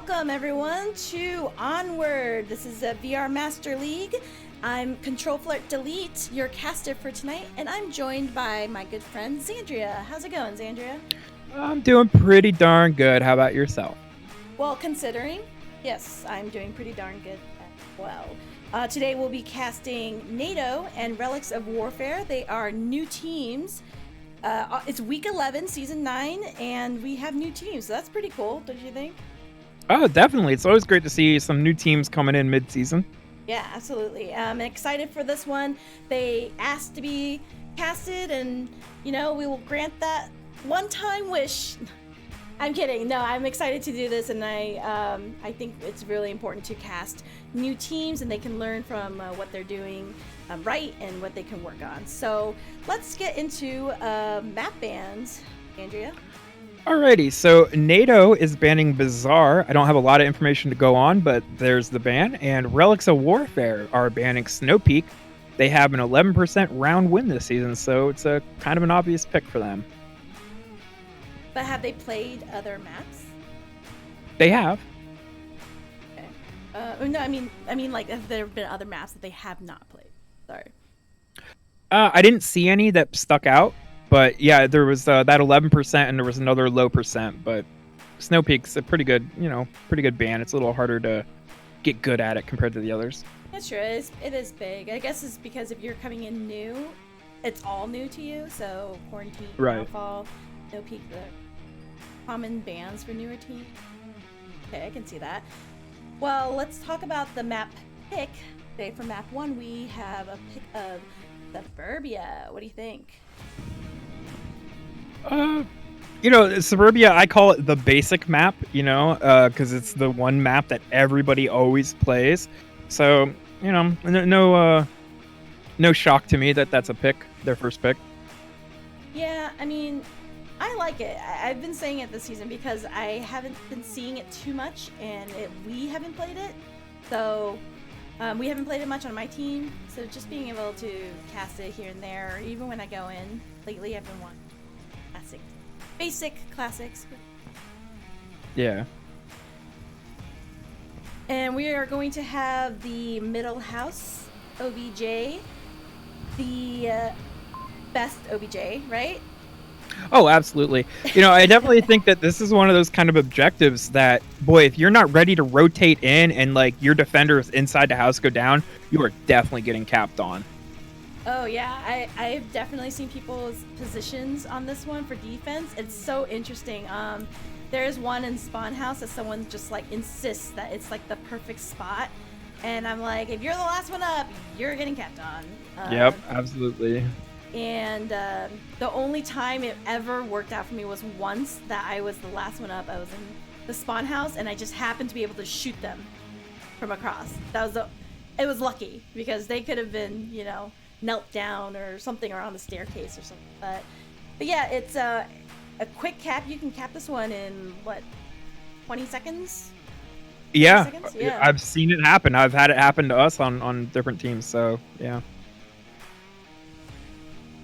welcome everyone to Onward. This is a VR Master League. I'm ctrl.flirt.del, your caster for tonight, and I'm joined by my good friend Xandria. How's it going, Xandria? I'm doing pretty darn good. How about yourself? Well, considering, yes, I'm doing pretty darn good as well. Today we'll be casting NATO and Relics of Warfare. They are new teams. It's week 11, season 9, and we have new teams, so that's pretty cool, don't you think? Oh, definitely. It's always great to see some new teams coming in mid-season. Yeah, absolutely. I'm excited for this one. They asked to be casted, and, you know, we will grant that one-time wish. I'm kidding. No, I'm excited to do this, and I think it's really important to cast new teams, and they can learn from what they're doing right and what they can work on. So let's get into map bans, Andrea. Alrighty, so NATO is banning Bizarre. I don't have a lot of information to go on, but there's the ban. And Relics of Warfare are banning Snow Peak. They have an 11% round win this season, so it's a kind of an obvious pick for them. But have they played other maps? They have. Okay. No, I mean, like, have there been other maps that they have not played? Sorry. I didn't see any that stuck out, but yeah, there was that 11%, and there was another low percent. But Snow Peak's a pretty good ban. It's a little harder to get good at it compared to the others. That's true. It is big. I guess it's because if you're coming in new, it's all new to you. So Quarantine, Right. Downfall, Snow Peak, the common bans for newer teams. Okay, I can see that. Well, let's talk about the map pick. Today for map 1, we have a pick of Suburbia. What do you think? Suburbia, I call it the basic map, because it's the one map that everybody always plays. So, no shock to me that that's a pick, their first pick. Yeah, I mean, I like it. I've been saying it this season because I haven't been seeing it too much, and we haven't played it. So, we haven't played it much on my team. So just being able to cast it here and there, or even when I go in, lately I've been wanting basic classics. Yeah. And we are going to have the middle house OBJ, the best OBJ, right? Oh, absolutely. I definitely think that this is one of those kind of objectives that, boy, if you're not ready to rotate in and like your defenders inside the house go down, you are definitely getting capped on. Oh yeah, I've definitely seen people's positions on this one for defense. It's so interesting. There's one in Spawn House that someone just like insists that it's like the perfect spot, and I'm like, if you're the last one up, you're getting capped on. Yep, absolutely. And the only time it ever worked out for me was once that I was the last one up. I was in the Spawn House, and I just happened to be able to shoot them from across. It was lucky because they could have been, knelt down or something, or on the staircase or something. But yeah, it's a quick cap. You can cap this one in 20 seconds? Yeah, 20 seconds? Yeah. I've seen it happen. I've had it happen to us on different teams. So yeah.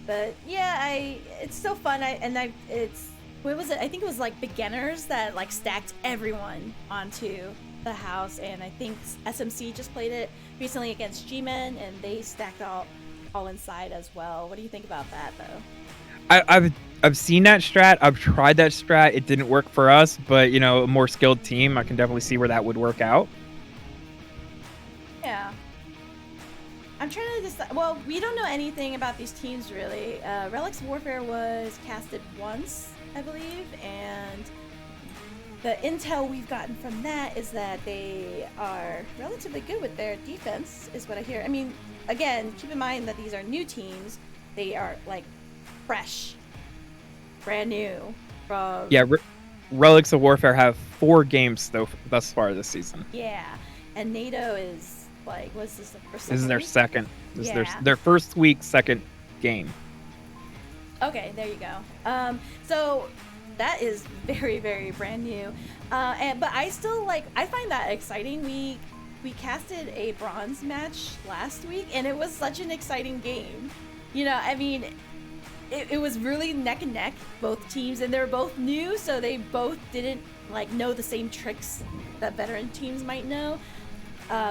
But yeah, it's so fun. What was it? I think it was like beginners that like stacked everyone onto the house, and I think SMC just played it recently against G-Men, and they stacked all inside as well. What do you think about that, though? I've seen that strat. I've tried that strat. It didn't work for us, but a more skilled team, I can definitely see where that would work out. Yeah. I'm trying to decide. Well, we don't know anything about these teams really. Relics of Warfare was casted once, I believe, and the intel we've gotten from that is that they are relatively good with their defense, is what I hear. I mean, again, keep in mind that these are new teams. They are like fresh, brand new from. Yeah, Relics of Warfare have 4 games thus far this season. Yeah, and NATO is like, was this the first? This is their second. This Yeah. is their first week, second game. Okay, there you go. So that is very, very brand new. But I still I find that exciting. We casted a bronze match last week, and it was such an exciting game. I mean, it was really neck and neck, both teams, and they were both new, so they both didn't know the same tricks that veteran teams might know.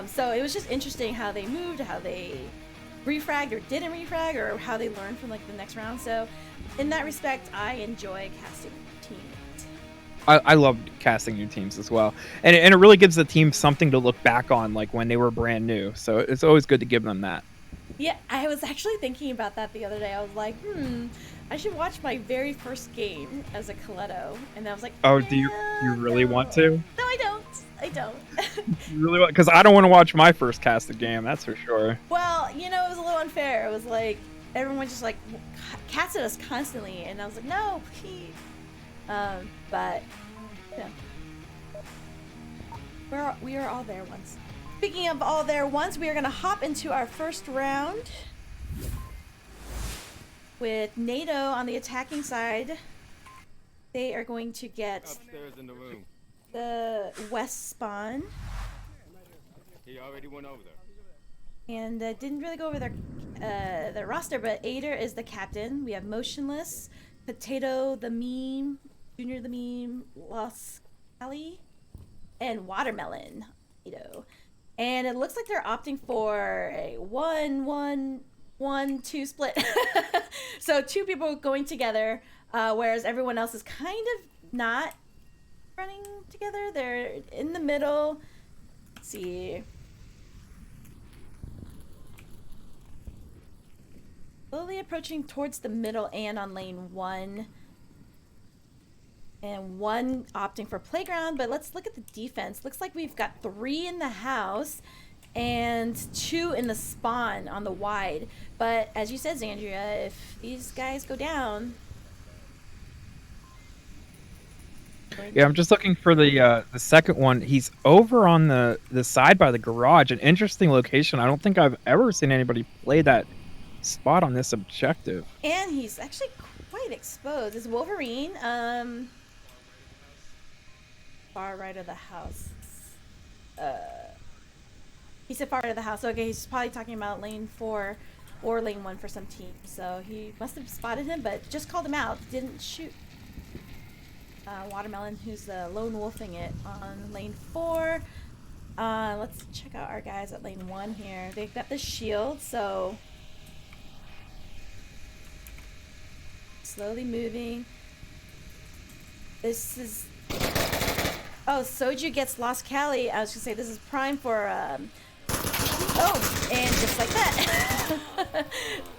So it was just interesting how they moved, how they refragged or didn't refrag, or how they learned from like the next round. So in that respect, I enjoy casting teams. I love casting new teams as well, and it really gives the team something to look back on, like when they were brand new. So it's always good to give them that. Yeah, I was actually thinking about that the other day. I was like, I should watch my very first game as a Coletto, and I was like, Oh, do you really want to? No, I don't. I don't. You really want? Because I don't want to watch my first casted game. That's for sure. Well, it was a little unfair. It was like everyone just like casted us constantly, and I was like, no, please. But we are all there once. Speaking of all there once, we are gonna hop into our first round with NATO on the attacking side. They are going to get upstairs in the room. the west spawn. He already went over there. And didn't really go over their roster, but Ader is the captain. We have Motionless, Potato the Meme, Junior the Meme, Lost Alley, and Watermelon. And it looks like they're opting for a 1-1-1-2 split. So 2 people going together, whereas everyone else is kind of not running together. They're in the middle. Let's see. Slowly approaching towards the middle and on lane 1. And 1 opting for playground, but let's look at the defense. Looks like we've got 3 in the house and 2 in the spawn on the wide. But as you said, Xandria, if these guys go down... Yeah, I'm just looking for the second one. He's over on the side by the garage, an interesting location. I don't think I've ever seen anybody play that spot on this objective. And he's actually quite exposed. It's Wolverine. Far right of the house. He said far right of the house. Okay, he's probably talking about lane 4 or lane 1 for some team. So he must have spotted him, but just called him out. Didn't shoot. Watermelon, who's lone wolfing it on lane 4. Let's check out our guys at lane 1 here. They've got the shield, so slowly moving. This is... Oh, Soju gets Lost Cali. I was gonna say this is prime for oh, and just like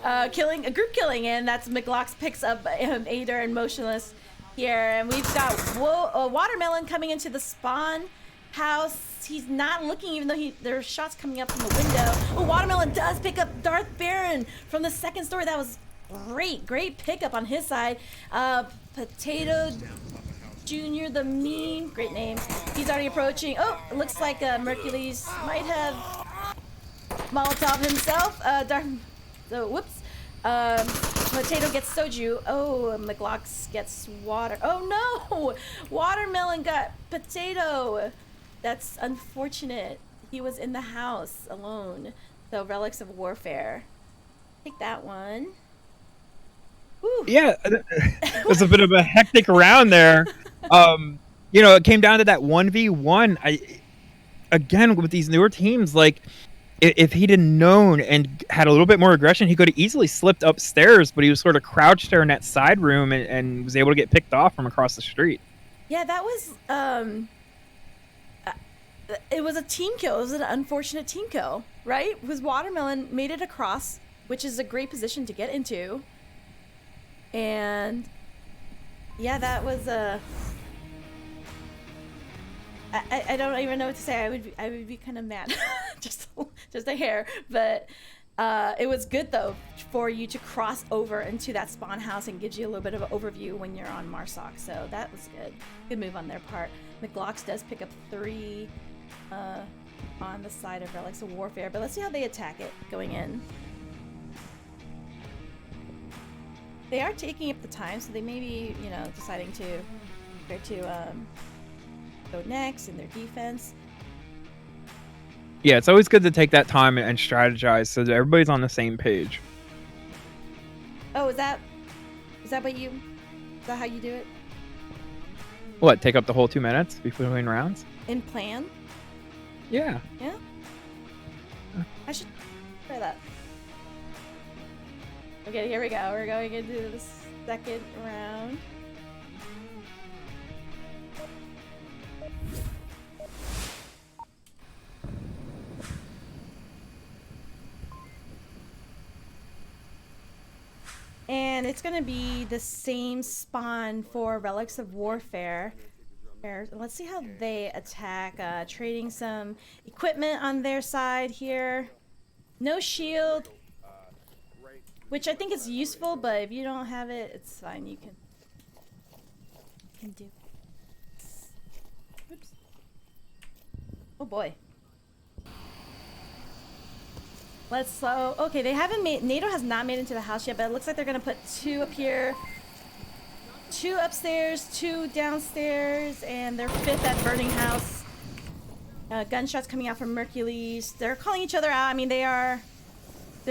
that, killing a group killing, and that's McLox picks up Ader and Motionless here, and we've got Watermelon coming into the spawn house. He's not looking, even though there are shots coming up from the window. Oh, Watermelon does pick up Darth Baron from the second story. That was great pickup on his side. Potato Junior the Meme, great name. He's already approaching. Oh, it looks like Mercules might have Molotov himself. Whoops. Potato gets Soju. Oh, McLox gets water. Oh no! Watermelon got Potato. That's unfortunate. He was in the house alone. So Relics of Warfare. Take that one. Woo. Yeah, it was a bit of a hectic round there. It came down to that 1v1. Again, with these newer teams, like, if he'd have known and had a little bit more aggression, he could have easily slipped upstairs, but he was sort of crouched there in that side room and was able to get picked off from across the street. Yeah, that was, it was a team kill. It was an unfortunate team kill, right? Because Watermelon made it across, which is a great position to get into. And yeah, that was I don't even know what to say. I would be kind of mad, just a hair. But it was good though for you to cross over into that spawn house and gives you a little bit of an overview when you're on Marsoc. So that was good. Good move on their part. McLox does pick up 3 on the side of Relics of Warfare, but let's see how they attack it going in. They are taking up the time, so they may be, deciding where to go next in their defense. Yeah, it's always good to take that time and strategize so that everybody's on the same page. Oh, is that how you do it? What, take up the whole 2 minutes between rounds? in plan. Yeah. Yeah. I should try that. Okay, here we go. We're going into the second round. And it's gonna be the same spawn for Relics of Warfare. Let's see how they attack. Trading some equipment on their side here. No shield, which I think is useful, but if you don't have it, it's fine. You can do. Oops. Oh boy. Okay, they haven't made, NATO has not made it into the house yet, but it looks like they're gonna put 2 up here, 2 upstairs, 2 downstairs, and their 5th at burning house. Gunshots coming out from Mercules. They're calling each other out. I mean, they're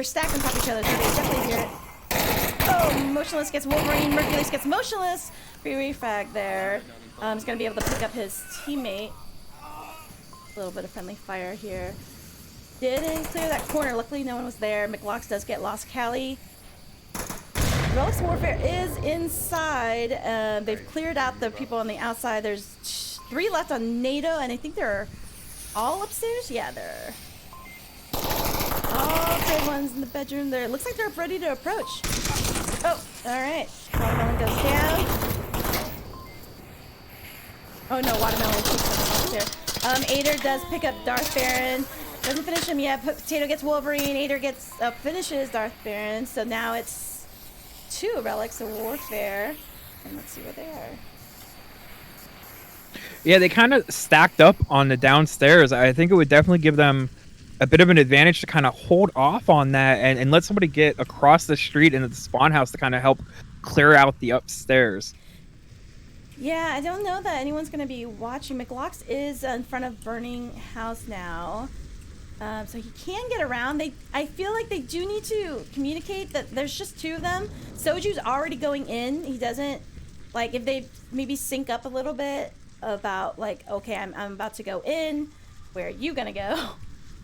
stacked on top of each other, so they definitely hear it. Oh, Motionless gets Wolverine, Mercules gets Motionless. Free refrag there. He's gonna be able to pick up his teammate. A little bit of friendly fire here. Didn't clear that corner. Luckily, no one was there. McLocks does get lost. Callie. Relics Warfare is inside. They've cleared out the people on the outside. There's 3 left on NATO, and I think they're all upstairs. Yeah, they're all 3 ones in the bedroom. There. Looks like they're ready to approach. Oh, all right. Watermelon goes down. Oh no, Watermelon keeps them up here. Ader does pick up Darth Baron. Doesn't finish him yet. Potato gets Wolverine. Ader gets finishes Darth Baron. So now it's 2 Relics of Warfare. And let's see where they are. Yeah, they kind of stacked up on the downstairs. I think it would definitely give them a bit of an advantage to kind of hold off on that and let somebody get across the street into the spawn house to kind of help clear out the upstairs. Yeah, I don't know that anyone's going to be watching. McLocks is in front of burning house now. So he can get around. I feel like they do need to communicate that there's just 2 of them. Soju's already going in. He doesn't, like, if they maybe sync up a little bit about, like, okay, I'm about to go in. Where are you gonna go?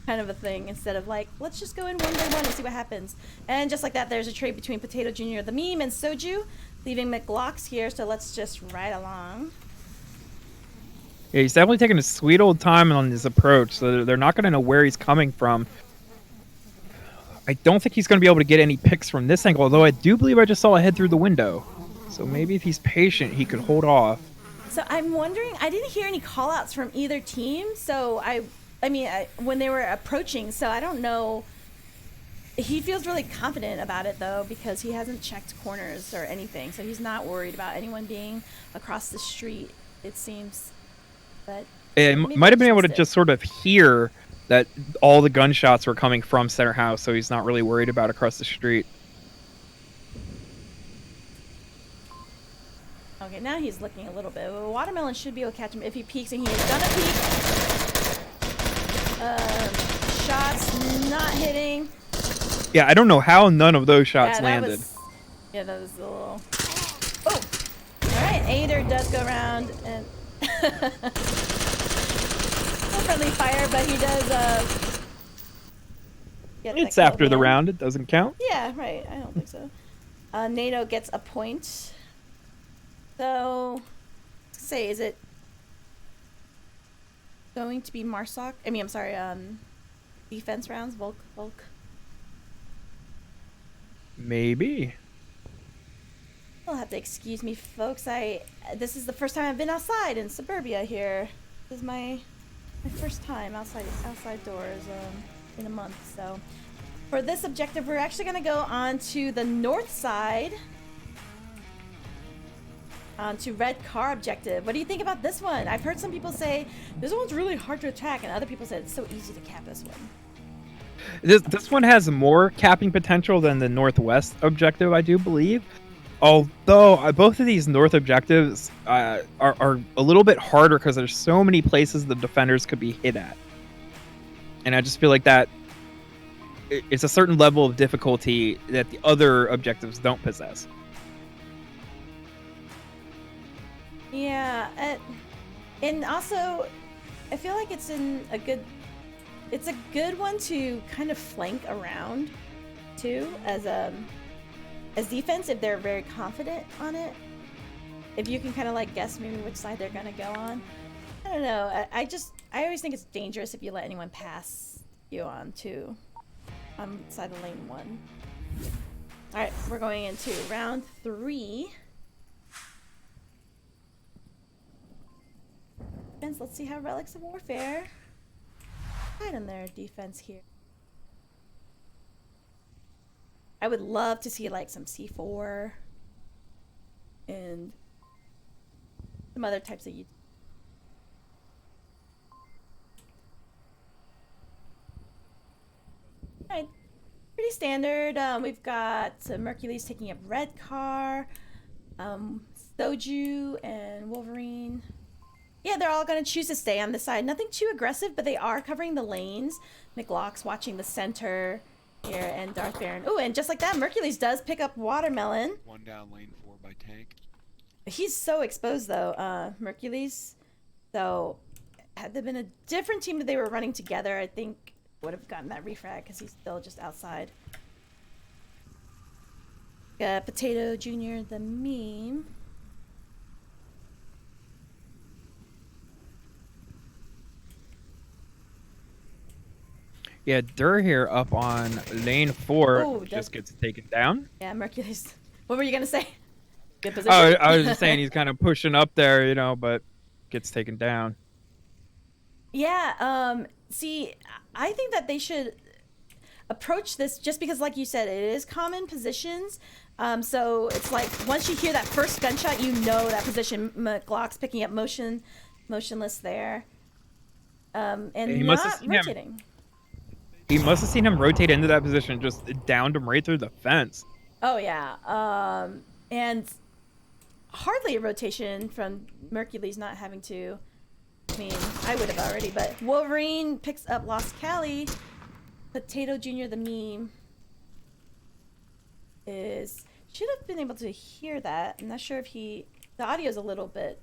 Kind of a thing. Instead of, like, let's just go in one by one and see what happens. And just like that, there's a trade between Potato Jr., the meme, and Soju, leaving McLocks here. So let's just ride along. Yeah, he's definitely taking a sweet old time on his approach, so they're not going to know where he's coming from. I don't think he's going to be able to get any picks from this angle, although I do believe I just saw a head through the window. So maybe if he's patient, he could hold off. So I'm wondering, I didn't hear any call-outs from either team, so I mean, when they were approaching, so I don't know. He feels really confident about it, though, because he hasn't checked corners or anything, so he's not worried about anyone being across the street, it seems. But it might have been able to just sort of hear that all the gunshots were coming from center house, so he's not really worried about across the street. Okay, now he's looking a little bit. Watermelon should be able to catch him if he peeks, and he is gonna peek. Shots not hitting. Yeah, I don't know how none of those shots landed. That was a little... Oh! Alright, Ader does go around and... No friendly fire, but he does, it's after the round, it doesn't count. Yeah, right, I don't think so. NATO gets a point. So, say, is it going to be Marsoc? I mean, I'm sorry, defense rounds, Volk. Maybe. You'll have to excuse me, folks. This is the first time I've been outside in suburbia here. This is my first time outside doors in a month. So for this objective, we're actually going to go on to the north side, to red car objective. What do you think about this one? I've heard some people say this one's really hard to attack, and other people said it's so easy to cap this one. This one has more capping potential than the northwest objective, I do believe. Although both of these north objectives are a little bit harder because there's so many places the defenders could be hit at. And I just feel like that it's a certain level of difficulty that the other objectives don't possess. Yeah, and also I feel like it's in a good. It's a good one to kind of flank around, too, as defense if they're very confident on it. If you can kind of like guess maybe which side they're gonna go on. I don't know. I always think it's dangerous if you let anyone pass you on to side of lane 1. All right, we're going into round 3. Let's see how Relics of Warfare hide on their defense here. I would love to see like some C4 and some other types of Alright, pretty standard. We've got Mercules taking up red car, Soju and Wolverine. Yeah, they're all gonna choose to stay on the side. Nothing too aggressive, but they are covering the lanes. McLock's watching the center here, and Darth Baron. Oh, and just like that, Mercules does pick up Watermelon. 1 down, lane 4 by tank. He's so exposed though, Mercules. So, had there been a different team that they were running together, I think would have gotten that refrag because he's still just outside. Got Potato Jr. the meme. Yeah, Dur here up on lane 4 Ooh, just gets taken down. Yeah, Mercules. What were you gonna say? Good position. Oh, I was just saying he's kind of pushing up there, you know, but gets taken down. Yeah, see, I think that they should approach this just because, like you said, it is common positions. So it's like once you hear that first gunshot, you know that position. McLock's picking up motionless there, and he must have not seen him. rotating. He must have seen him rotate into that position, just downed him right through the fence. Oh yeah, and hardly a rotation from Mercules not having to. I mean, I would have already, but Wolverine picks up Lost Cali. Potato Jr. the meme should have been able to hear that. I'm not sure if the audio's a little bit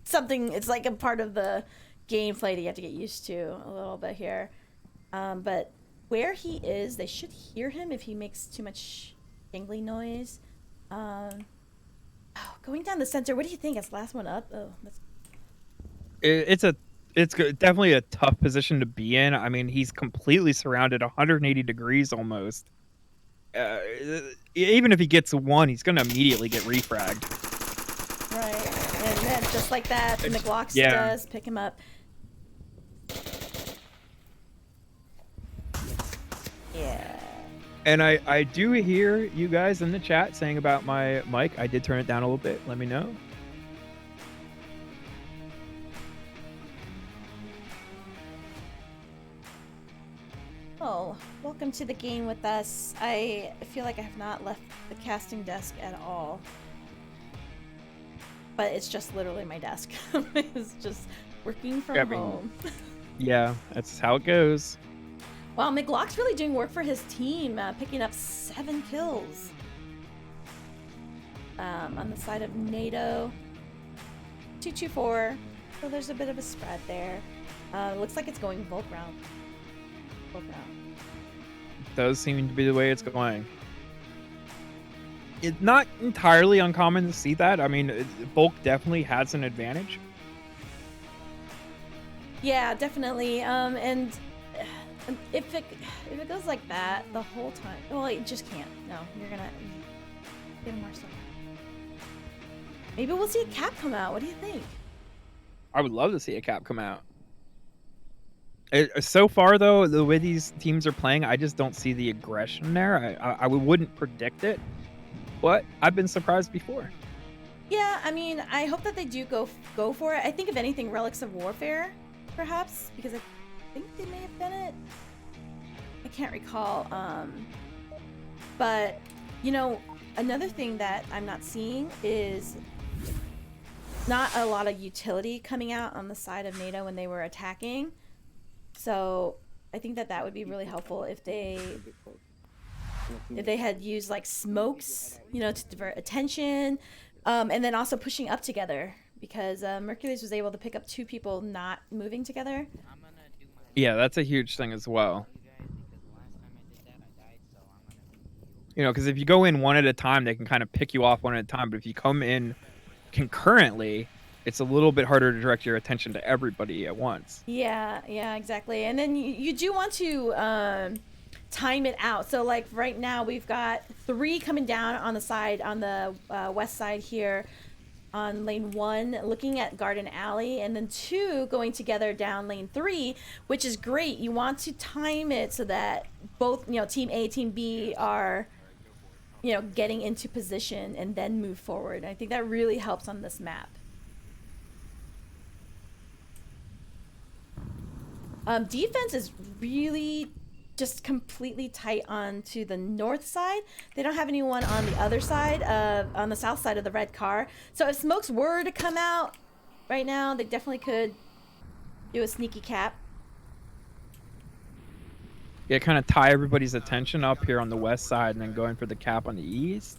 something. It's like a part of the gameplay that you have to get used to a little bit here. But where he is, they should hear him if he makes too much jingly noise. Going down the center, what do you think? It's last one up. Oh, that's... It's definitely a tough position to be in. I mean, he's completely surrounded 180 degrees almost. Even if he gets one, he's going to immediately get refragged. Right. And then just like that, the McLock does pick him up. Yeah. And I do hear you guys in the chat saying about my mic. I did turn it down a little bit. Let me know. Oh, welcome to the game with us. I feel like I have not left the casting desk at all. But it's just literally my desk. It's just working from home. Yeah, that's how it goes. Wow, McLock's really doing work for his team, picking up 7 kills. On the side of NATO. 224. So there's a bit of a spread there. Looks like it's going Volk round. Does seem to be the way it's going. It's not entirely uncommon to see that. I mean, Volk definitely has an advantage. Yeah, definitely. And if it goes like that the whole time, well, it just can't. No, you're gonna get more stuff. Maybe we'll see a cap come out. What do you think? I would love to see a cap come out. So far, though, the way these teams are playing, I just don't see the aggression there. I wouldn't predict it, but I've been surprised before. Yeah, I mean, I hope that they do go for it. I think, if anything, Relics of Warfare, perhaps, because I think they may have done it. I can't recall. But, you know, another thing that I'm not seeing is not a lot of utility coming out on the side of NATO when they were attacking. So I think that would be really helpful if they had used like smokes, you know, to divert attention, and then also pushing up together because Mercules was able to pick up 2 people not moving together. Yeah, that's a huge thing as well. You know, because if you go in one at a time, they can kind of pick you off one at a time. But if you come in concurrently, it's a little bit harder to direct your attention to everybody at once. Yeah, exactly. And then you do want to time it out. So like right now we've got 3 coming down on the side, on the west side here on lane 1 looking at Garden Alley, and then 2 going together down lane 3, which is great. You want to time it so that both, you know, team A, team B are, you know, getting into position and then move forward. I think that really helps on this map. Defense is really just completely tight onto the north side. They don't have anyone on the other side, on the south side of the red car. So if smokes were to come out right now, they definitely could do a sneaky cap. Yeah, kind of tie everybody's attention up here on the west side and then going for the cap on the east.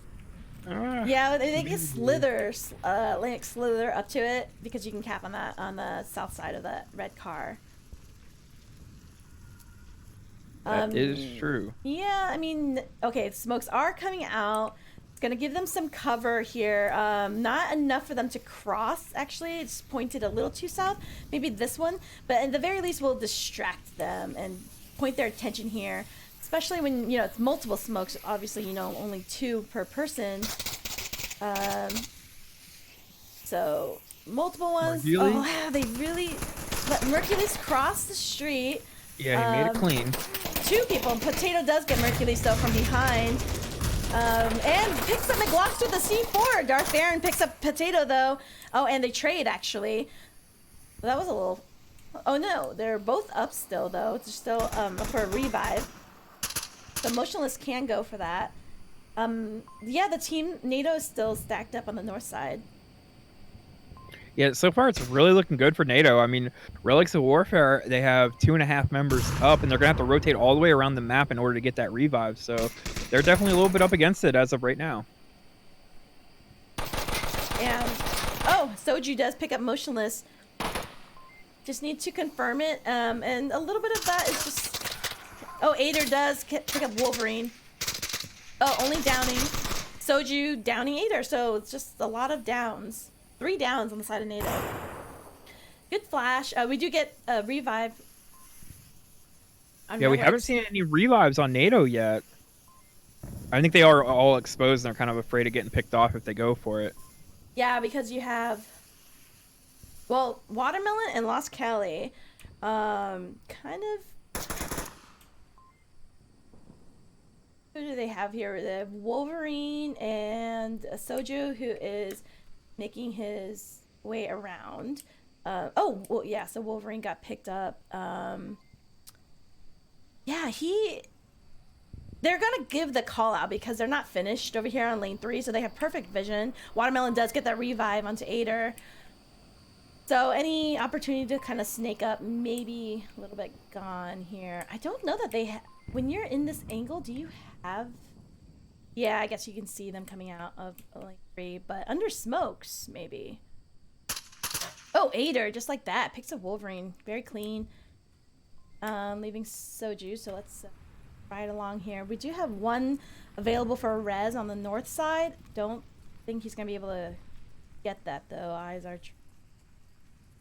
Yeah, they can slither, slither up to it because you can cap on that on the south side of the red car. That is true. Yeah, I mean, okay, smokes are coming out. It's gonna give them some cover here. Not enough for them to cross, actually. It's pointed a little too south. Maybe this one. But at the very least, we'll distract them and point their attention here. Especially when, you know, it's multiple smokes. Obviously, you know, only 2 per person. So, multiple ones. Mercules? Oh, wow, they really let Mercules cross the street. Yeah, he made it clean. 2 people. Potato does get Mercules though from behind. And picks up McGlocks with the C4. Darth Baron picks up Potato though. Oh, and they trade actually. Well, that was a little... Oh no, they're both up still though. It's still up for a revive. So Motionless can go for that. Yeah, the team NATO is still stacked up on the north side. Yeah, so far it's really looking good for NATO. I mean, Relics of Warfare, they have 2.5 members up, and they're going to have to rotate all the way around the map in order to get that revive. So they're definitely a little bit up against it as of right now. And, oh, Soju does pick up Motionless. Just need to confirm it. And a little bit of that is just... Oh, Ader does pick up Wolverine. Oh, only downing. Soju downing Ader, so it's just a lot of downs. 3 downs on the side of NATO. Good flash. We do get a revive. Yeah, we haven't seen any revives on NATO yet. I think they are all exposed and they're kind of afraid of getting picked off if they go for it. Yeah, because you have... Well, Watermelon and Lost Cali. Kind of... Who do they have here? They have Wolverine and Soju, who is making his way around. Oh, well, yeah, so Wolverine got picked up. Yeah, they're gonna give the call out because they're not finished over here on lane 3, so they have perfect vision. Watermelon does get that revive onto Ader. So any opportunity to kind of snake up, maybe a little bit gone here. I don't know that they when you're in this angle, do you have... Yeah, I guess you can see them coming out of lane 3, but under smokes, maybe. Oh, Ader, just like that, picks up Wolverine. Very clean. Leaving Soju, so let's ride along here. We do have 1 available for a res on the north side. Don't think he's going to be able to get that, though. Eyes are...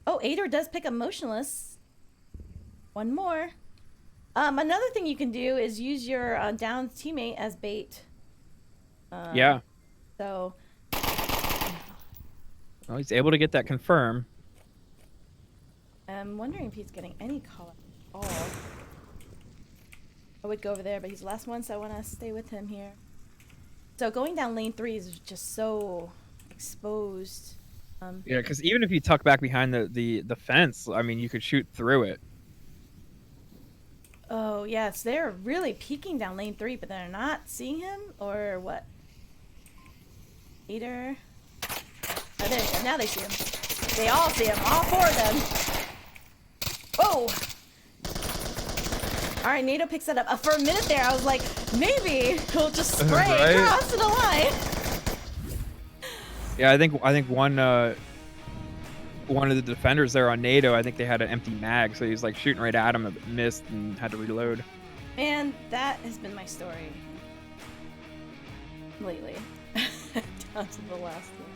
Oh, Ader does pick up Motionless. 1 more. Another thing you can do is use your downed teammate as bait. Yeah. So... Well, he's able to get that confirmed. I'm wondering if he's getting any call at all. I would go over there, but he's the last one, so I want to stay with him here. So going down lane 3 is just so exposed. Yeah, because even if you tuck back behind the fence, I mean, you could shoot through it. Oh, yes, they're really peeking down lane 3, but they're not seeing him, or what? Ader. Oh, there you go. Now they see him. They all see him. All 4 of them. Whoa! Alright, NATO picks that up. For a minute there, I was like, maybe he'll just spray Right? across to the line. Yeah, I think one one of the defenders there on NATO, I think they had an empty mag, so he was like shooting right at him, but missed and had to reload. And that has been my story lately. Down to the last one.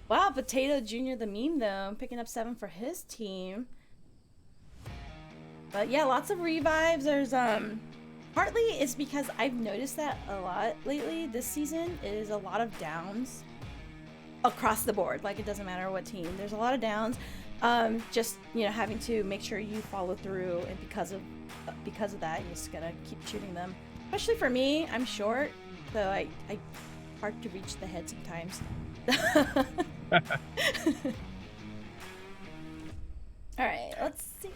Wow, Potato Jr. the meme though, picking up 7 for his team. But yeah, lots of revives. There's partly it's because I've noticed that a lot lately this season is a lot of downs across the board. Like it doesn't matter what team. There's a lot of downs. Just, you know, having to make sure you follow through, and because of that, you're just gonna keep shooting them. Especially for me, I'm short, so I hard to reach the head sometimes. All right, let's see.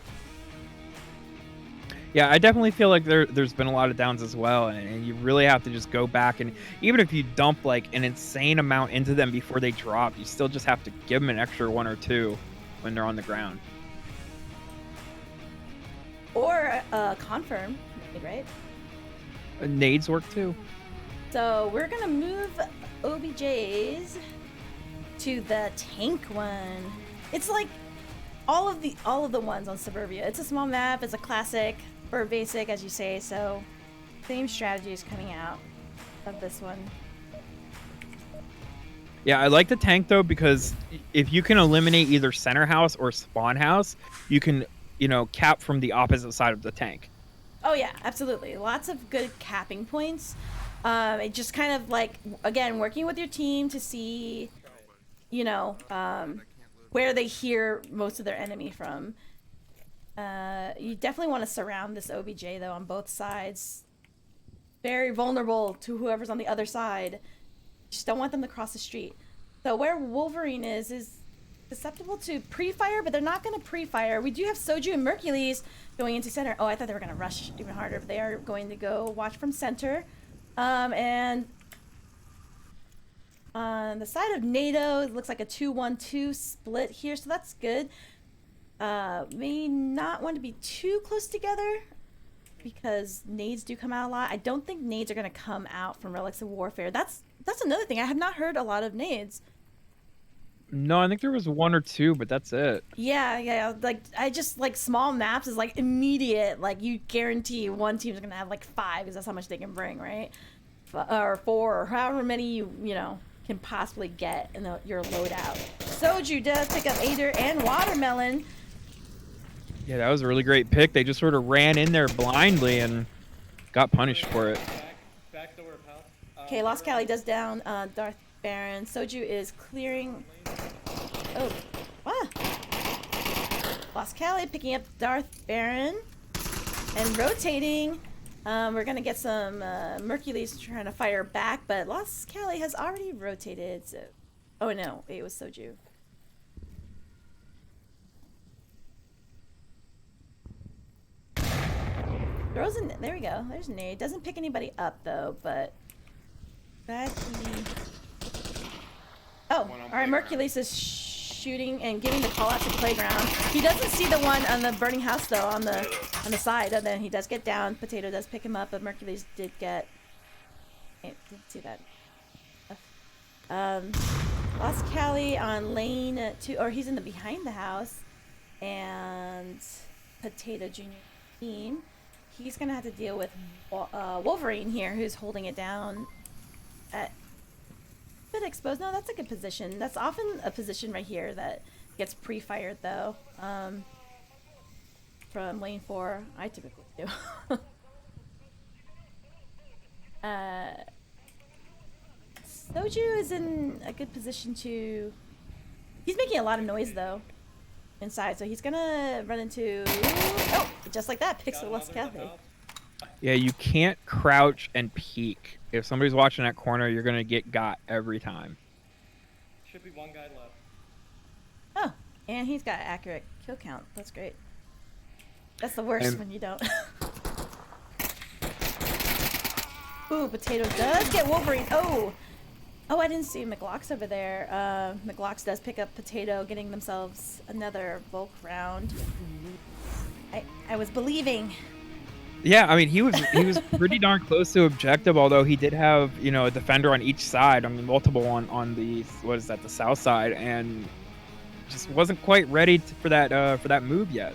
Yeah, I definitely feel like there's been a lot of downs as well, and you really have to just go back, and even if you dump like an insane amount into them before they drop, you still just have to give them an extra 1 or 2 when they're on the ground. Or confirm, right? Nades work too. So we're gonna move OBJs to the tank one. It's like all of the ones on Suburbia. It's a small map. It's a classic or basic, as you say. So same strategy is coming out of this one. Yeah, I like the tank though, because if you can eliminate either center house or spawn house, you can, you know, cap from the opposite side of the tank. Oh yeah, absolutely. Lots of good capping points. It just kind of like, again, working with your team to see, you know, where they hear most of their enemy from. You definitely want to surround this OBJ though on both sides. Very vulnerable to whoever's on the other side. Just don't want them to cross the street. So where Wolverine is susceptible to pre-fire, but they're not going to pre-fire. We do have Soju and Mercules going into center. Oh, I thought they were going to rush even harder, but they are going to go watch from center. And on the side of NATO, it looks like a 2-1-2 split here, so that's good. May not want to be too close together because nades do come out a lot. I don't think nades are going to come out from Relics of Warfare. That's another thing. I have not heard a lot of nades. No, I think there was 1 or 2, but that's it. Yeah. Like, I just, like, small maps is, like, immediate. Like, you guarantee one team's going to have, like, 5 because that's how much they can bring, right? Or 4, or however many you know, can possibly get in your loadout. Soju does pick up Ader and Watermelon. Yeah, that was a really great pick. They just sort of ran in there blindly and got punished for it. Back door of house. Okay, Lost Cali does down Darth Baron. Soju is clearing. Oh, wow. Lost Cali picking up Darth Baron and rotating. We're gonna get some Mercules trying to fire back, but Lost Cali has already rotated. So, oh no, it was Soju. Throws in. There we go. There's Nade. Doesn't pick anybody up though, but that he. Oh, all right. Mercules is shooting and giving the call out to playground. He doesn't see the one on the burning house though, on the side, and then he does get down. Potato does pick him up, but Mercules did get. Didn't see that. Lost Cali on lane 2, or he's in the behind the house, and Potato Jr. team. He's gonna have to deal with Wolverine here, who's holding it down. At a bit exposed. No, that's a good position. That's often a position right here that gets pre-fired though. From lane 4, I typically do. Soju is in a good position to. He's making a lot of noise though inside, so he's gonna run into. Oh, just like that, picks the Lost Cali. Yeah, you can't crouch and peek. If somebody's watching that corner, you're gonna get got every time. Should be one guy left. Oh, and he's got accurate kill count. That's great. That's the worst when you don't. Ooh, Potato does get Wolverine. Oh, I didn't see McLocks over there. McLocks does pick up Potato, getting themselves another bulk round. I was believing. Yeah, I mean he was pretty darn close to objective, although he did have, you know, a defender on each side. I mean multiple on the, what is that, the south side, and just wasn't quite ready for that move yet.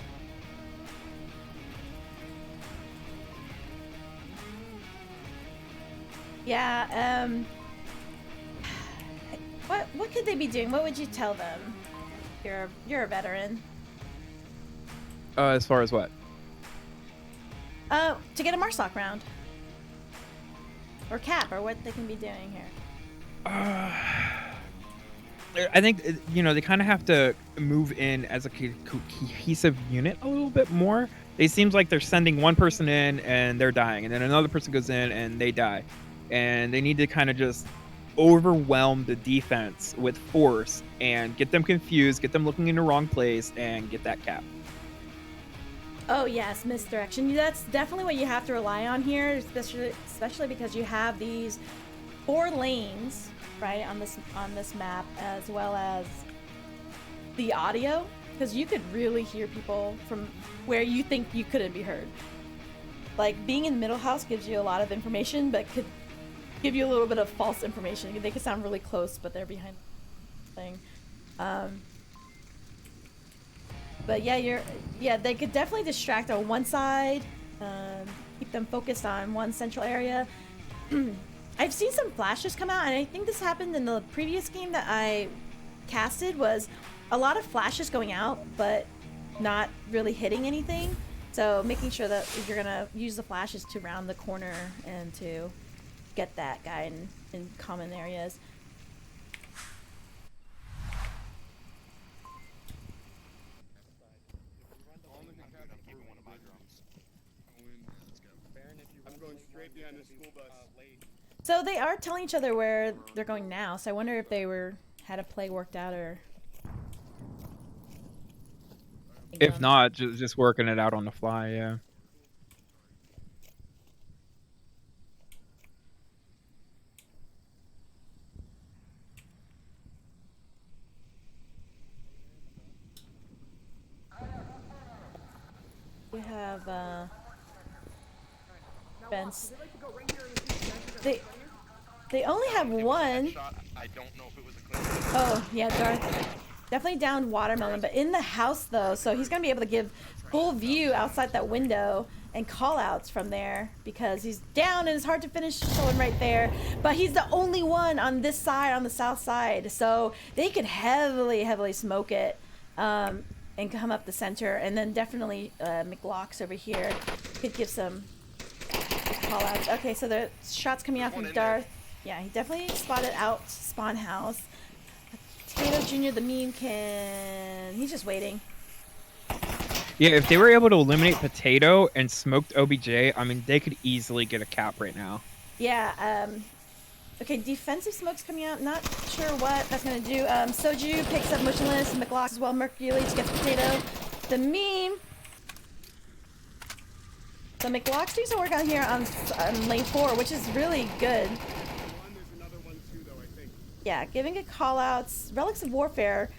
Yeah. What could they be doing? What would you tell them? You're a veteran. As far as what? To get a Marsoc round. Or cap, or what they can be doing here. I think they kind of have to move in as a cohesive unit a little bit more. It seems like they're sending one person in and they're dying, and then another person goes in and they die, and they need to kind of just overwhelm the defense with force and get them confused, get them looking in the wrong place, and get that cap. Oh yes, misdirection. That's definitely what you have to rely on here, especially because you have these 4 lanes, right, on this map, as well as the audio, because you could really hear people from where you think you couldn't be heard. Like, being in middle house gives you a lot of information, but could give you a little bit of false information. They could sound really close, but they're behind the thing. But yeah, they could definitely distract on one side, keep them focused on one central area. I've seen some flashes come out, and I think this happened in the previous game that I casted, was a lot of flashes going out, but not really hitting anything. So making sure that if you're gonna use the flashes to round the corner and to get that guy in common areas. I'm going straight behind the school bus. So they are telling each other where they're going now, so I wonder if they had a play worked out, or If not, just working it out on the fly. Yeah. we have fence. They only have one. I don't know if it was a clean. Oh yeah, Darth definitely downed Watermelon, but in the house though, so he's gonna be able to give full view outside that window and call outs from there, because he's down and it's hard to finish someone right there, but he's the only one on this side, on the south side, so they could heavily smoke it and come up the center, and then definitely McLocks over here could give some call outs. Okay, so the shots coming out from Darth. Yeah, he definitely spotted out spawn house. Potato Jr., the meme he's just waiting. Yeah, if they were able to eliminate Potato and smoked OBJ, I mean, they could easily get a cap right now. Yeah, okay, defensive smoke's coming out. Not sure what that's gonna do. Soju picks up Motionless, and McLocks as well. Mercury to get the Potato. The meme. So McLocks doing some work on here on lane 4, which is really good. Yeah, giving good call-outs. Relics of Warfare,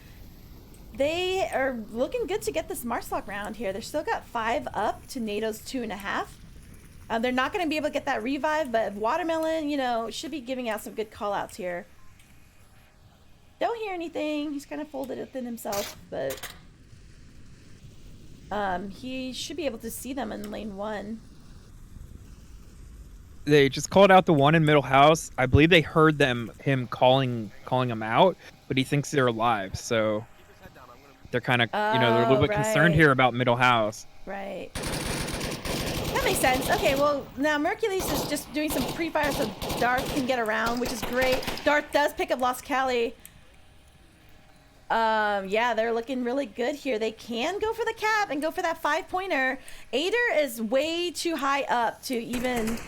they are looking good to get this Marsoc round here. They're still got 5 up to NATO's 2.5. They're not going to be able to get that revive, but Watermelon, should be giving out some good call-outs here. Don't hear anything. He's kind of folded within himself, but he should be able to see them in lane 1. They just called out the one in middle house. I believe they heard him calling him out, but he thinks they're alive. So they're kind of, they're a little bit concerned here about middle house. Right. That makes sense. Okay, well, now Mercules is just doing some pre-fire so Darth can get around, which is great. Darth does pick up Lost Cali. Yeah, they're looking really good here. They can go for the cap and go for that 5-pointer. Ader is way too high up to even...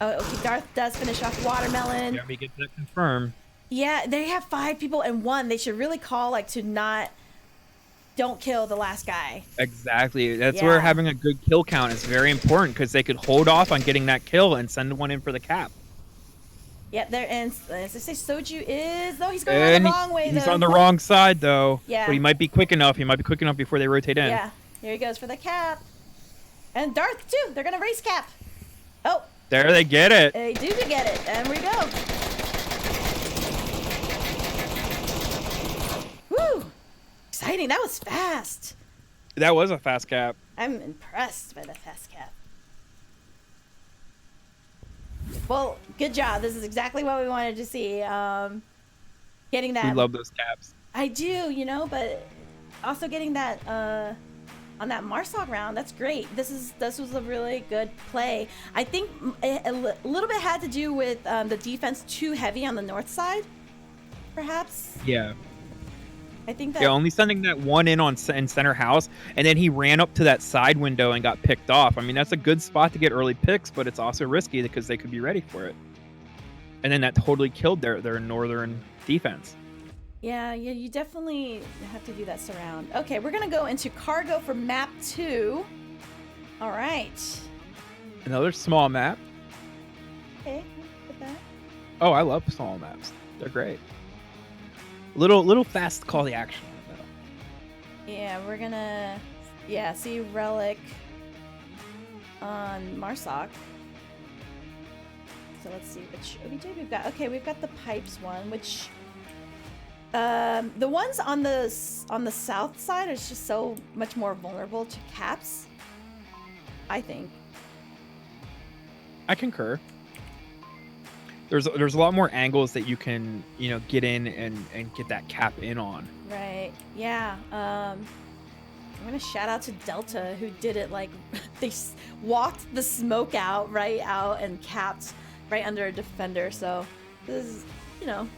Oh, okay, Darth does finish off Watermelon. Yeah, we get that confirmed. Yeah, they have 5 people and 1. They should really call, don't kill the last guy. Exactly. That's where having a good kill count is very important, because they could hold off on getting that kill and send one in for the cap. Yeah, and as I say, Soju is... No, he's going around the wrong way, though. He's on the wrong side, though. Yeah. But he might be quick enough. He might be quick enough before they rotate in. Yeah, here he goes for the cap. And Darth, too. They're going to race cap. Oh. There they get it. They do get it. And we go. Woo! exciting. That was fast. That was a fast cap. I'm impressed by the fast cap. Well, good job. This is exactly what we wanted to see. Getting that. We love those caps. I do, you know, but also getting that on that Marsoc round, that's great. This was a really good play. I think a little bit had to do with the defense too heavy on the north side, perhaps. Yeah. I think that. Yeah, only sending that one in center house, and then he ran up to that side window and got picked off. I mean, that's a good spot to get early picks, but it's also risky because they could be ready for it. And then that totally killed their northern defense. Yeah, you definitely have to do that surround. Okay, we're gonna go into cargo for map 2. All right. Another small map. Okay, put that. Oh, I love small maps. They're great. Little fast call the action. Yeah, we're gonna see Relic on Marsoc. So let's see which OBJ we've got. Okay, we've got the pipes one, which the ones on the south side are just so much more vulnerable to caps, I think. I concur. There's a lot more angles that you can, you know, get in and get that cap in on. Right. Yeah. I'm gonna shout out to Delta, who did it like they walked the smoke out and capped right under a defender. So this is, you know,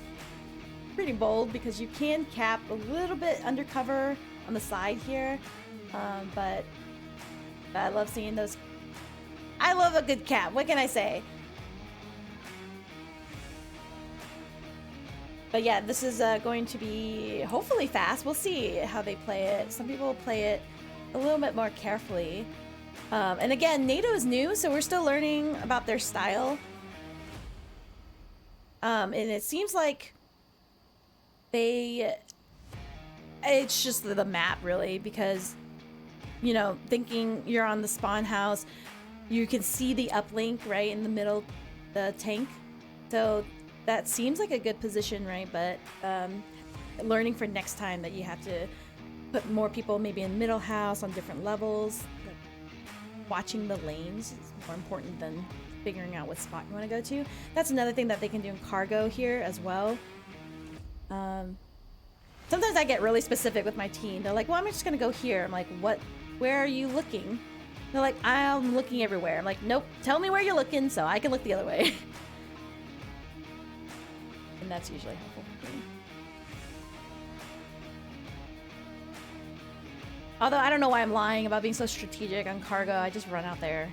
pretty bold because you can cap a little bit undercover on the side here, but I love seeing those. I love a good cap. What can I say? But yeah, this is going to be hopefully fast. We'll see how they play it. Some people play it a little bit more carefully. And again, NATO is new, so we're still learning about their style. And it seems like it's just the map really, because, you know, thinking you're on the spawn house, you can see the uplink right in the middle, the tank. So that seems like a good position, right? But learning for next time that you have to put more people maybe in middle house on different levels. Like watching the lanes is more important than figuring out what spot you want to go to. That's another thing that they can do in cargo here as well. Sometimes I get really specific with my team. They're like, well, I'm just going to go here. I'm like, what? Where are you looking? They're like, I'm looking everywhere. I'm like, nope, tell me where you're looking so I can look the other way. And that's usually helpful for me. Although I don't know why I'm lying about being so strategic on cargo. I just run out there.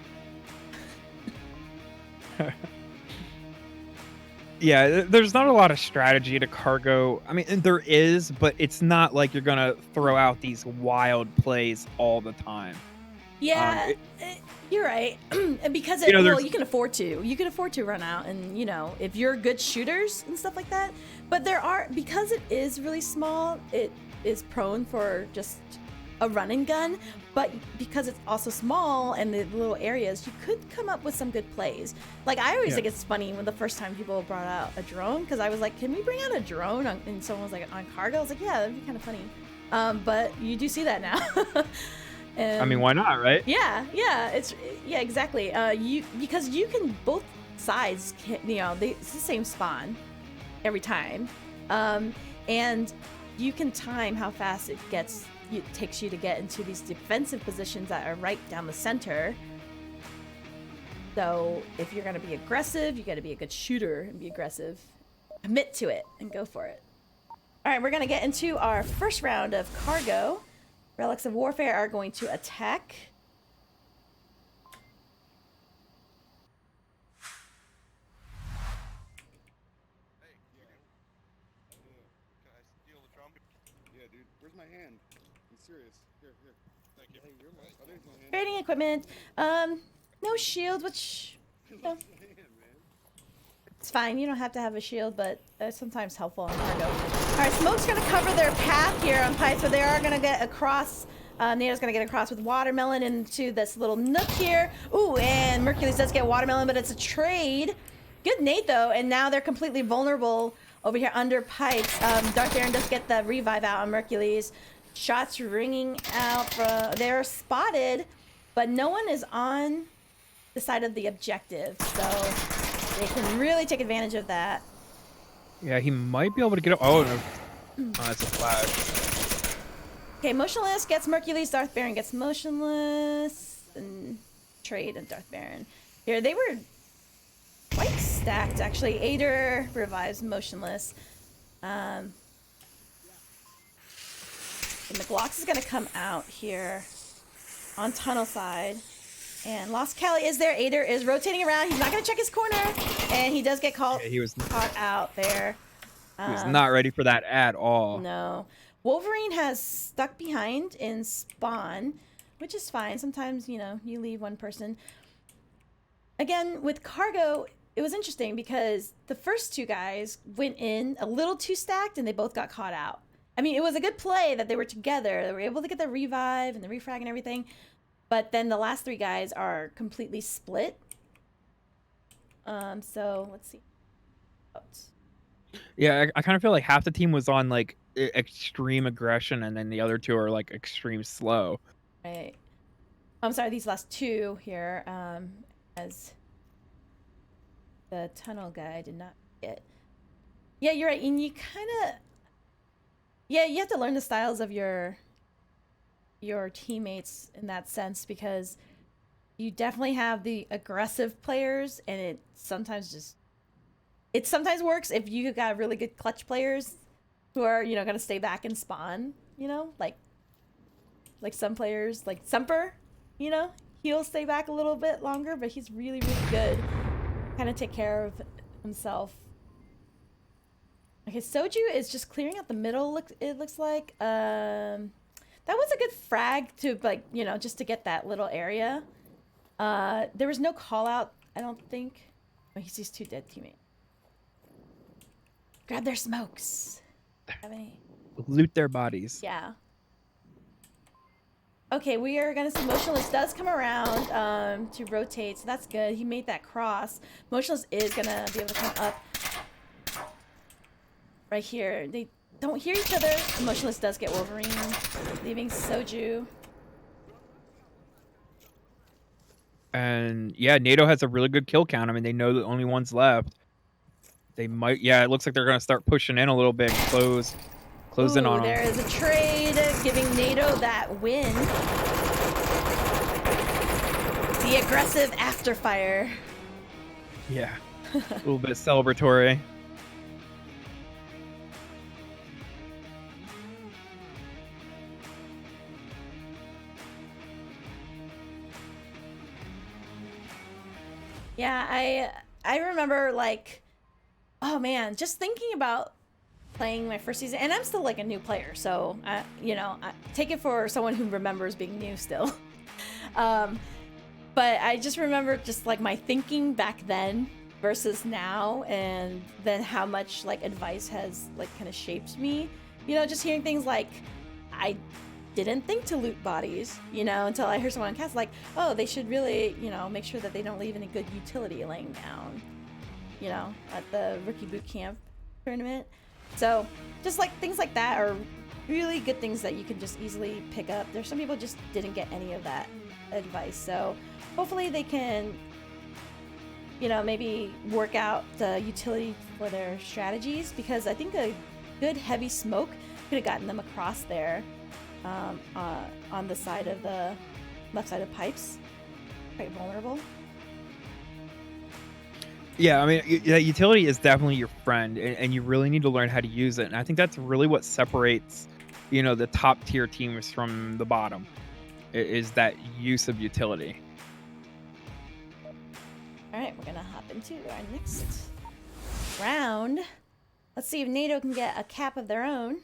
Yeah, there's not a lot of strategy to cargo. I mean, there is, but it's not like you're gonna throw out these wild plays all the time. Yeah, you're right. Because you can afford to. You can afford to run out, and you know, if you're good shooters and stuff like that. But because it is really small, it is prone for just a run and gun. But because it's also small and the little areas, you could come up with some good plays. Like I always think it's funny when the first time people brought out a drone, because I was like, can we bring out a drone? And someone was like, on cargo. I was like, yeah, that'd be kind of funny. But you do see that now. I mean, why not, right? Yeah, exactly. Because you can both sides, it's the same spawn every time, and you can time how fast it takes you to get into these defensive positions that are right down the center. So if you're gonna be aggressive, you got to be a good shooter and be aggressive. Commit to it and go for it. All right, we're gonna get into our first round of cargo. Relics of Warfare are going to attack. Hey, can I steal the drum? Yeah, dude. Where's my hand? I'm serious. Here. Thank you. Hey, you're my... Oh, there's my hand. Trading equipment. No shield, which... It's fine. You don't have to have a shield, but it's sometimes helpful on cargo. All right, Smoke's going to cover their path here on pipe, so they are going to get across. NATO's going to get across with Watermelon into this little nook here. Ooh, and Mercules does get Watermelon, but it's a trade. Good nade, though, and now they're completely vulnerable over here under pipes. Darth Aaron does get the revive out on Mercules. Shots ringing out from... They're spotted, but no one is on the side of the objective, so they can really take advantage of that. Yeah, he might be able to get up. Oh, no. Oh, that's a flash. Okay, Motionless gets Mercules, Darth Baron gets Motionless, and Trade and Darth Baron. Here, they were quite stacked, actually. Ader revives Motionless. And the Glox is going to come out here on tunnel side. And Lost Cali is there. Ader is rotating around. He's not going to check his corner. And he does get caught out there. He was not ready for that at all. No. Wolverine has stuck behind in spawn, which is fine. Sometimes, you know, you leave one person. Again, with Cargo, it was interesting because the first two guys went in a little too stacked and they both got caught out. I mean, it was a good play that they were together. They were able to get the revive and the refrag and everything. But then the last three guys are completely split. So let's see. Yeah, I kind of feel like half the team was on like extreme aggression, and then the other two are like extreme slow. Right. I'm sorry, these last two here, as the tunnel guy did not get. Yeah, you're right. And you kind of, yeah, you have to learn the styles of your teammates in that sense, because you definitely have the aggressive players, and it sometimes works if you got really good clutch players who are, you know, gonna stay back and spawn, you know, like some players, like Semper, you know, he'll stay back a little bit longer, but he's really, really good, kind of take care of himself. Okay, Soju is just clearing out the middle, it looks like. That was a good frag to, like, you know, just to get that little area. There was no call out, I don't think. Oh, he sees two dead teammates. Grab their smokes. Have any? Loot their bodies. Yeah. Okay, we are gonna see Motionless does come around to rotate, so that's good. He made that cross. Motionless is gonna be able to come up right here. They don't hear each other. Motionless does get Wolverine, leaving Soju. And yeah, NATO has a really good kill count. I mean, they know the only one's left. They might, yeah, it looks like they're gonna start pushing in a little bit, close in on them. There is a trade giving NATO that win. The aggressive after fire. Yeah, a little bit celebratory. Yeah, I remember, like, oh man, just thinking about playing my first season, and I'm still like a new player, so you know, I take it for someone who remembers being new still. But I just remember just like my thinking back then versus now, and then how much like advice has like kind of shaped me. You know, just hearing things like, I didn't think to loot bodies, you know, until I heard someone on cast like, oh, they should really, you know, make sure that they don't leave any good utility laying down, you know, at the rookie boot camp tournament. So just like things like that are really good things that you can just easily pick up. There's some people just didn't get any of that advice, so hopefully they can, you know, maybe work out the utility for their strategies, because I think a good heavy smoke could have gotten them across there on the side of the left side of pipes. Quite vulnerable. Yeah, I mean, utility is definitely your friend, and you really need to learn how to use it. And I think that's really what separates, you know, the top tier teams from the bottom, is that use of utility. All right, we're gonna hop into our next round. Let's see if NATO can get a cap of their own.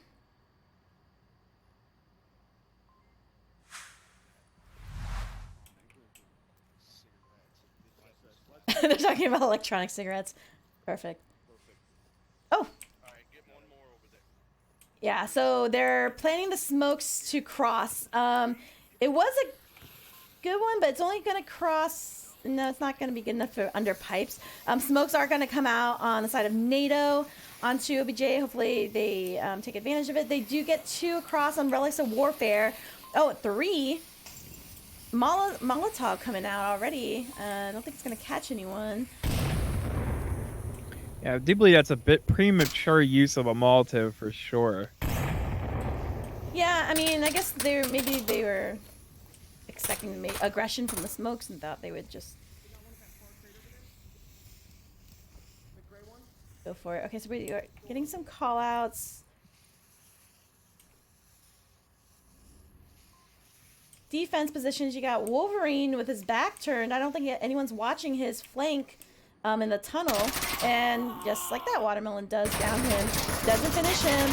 They're talking about electronic cigarettes. Perfect. Oh. Alright, get one more over there. Yeah, so they're planning the smokes to cross. It was a good one, but it's only going to cross. No, it's not going to be good enough for under pipes. Smokes are going to come out on the side of NATO. onto OBJ. Hopefully they take advantage of it. They do get 2 across on Relics of Warfare. Oh, 3. Molotov coming out already. I don't think it's going to catch anyone. Yeah, I do believe that's a bit premature use of a Molotov for sure. Yeah, I mean, I guess maybe they were expecting aggression from the smokes and thought they would just go for it. Okay, so we are getting some call-outs. Defense positions, you got Wolverine with his back turned. I don't think anyone's watching his flank in the tunnel. And just like that, Watermelon does down him. Doesn't finish him.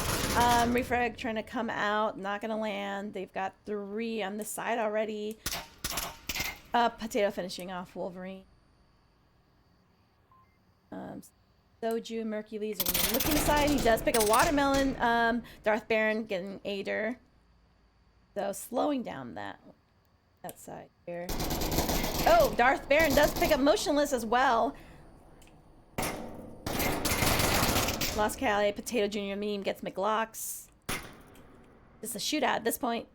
Refrag trying to come out. Not going to land. They've got 3 on this side already. Potato finishing off Wolverine. Soju and Mercules are going to be looking aside. He does pick a Watermelon. Darth Baron getting Aider. So slowing down that side here. Oh, Darth Baron does pick up Motionless as well. Lost Calais, Potato Jr. meme gets McLocks. It's a shootout at this point.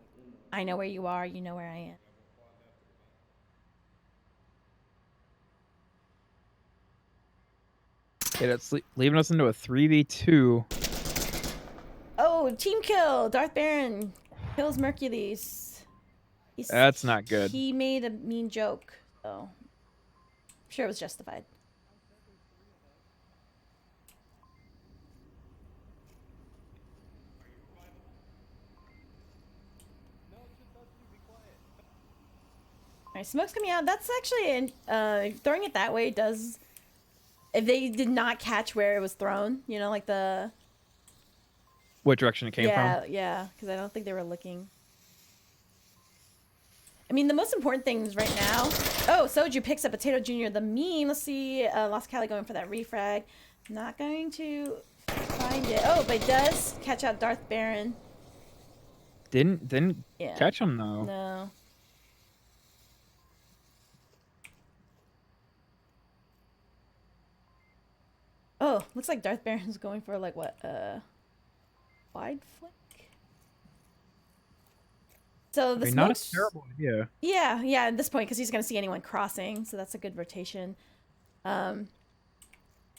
I know where you are, you know where I am. Okay, that's leaving us into a 3v2. Oh, team kill! Darth Baron kills Mercules. That's not good. He made a mean joke, so I'm sure it was justified. Alright, smoke's coming out. That's actually throwing it that way does. If they did not catch where it was thrown, you know, like the. What direction it came from? Yeah, because I don't think they were looking. I mean, the most important things right now. Oh, Soju picks up Potato Jr. The meme. Let's see. Lost Cali going for that refrag. Not going to find it. Oh, but it does catch out Darth Baron. Didn't catch him though. No. Oh, looks like Darth Baron's going for like what? Wide flank. So the not a smoke's terrible idea. Yeah, at this point, because he's going to see anyone crossing, so that's a good rotation.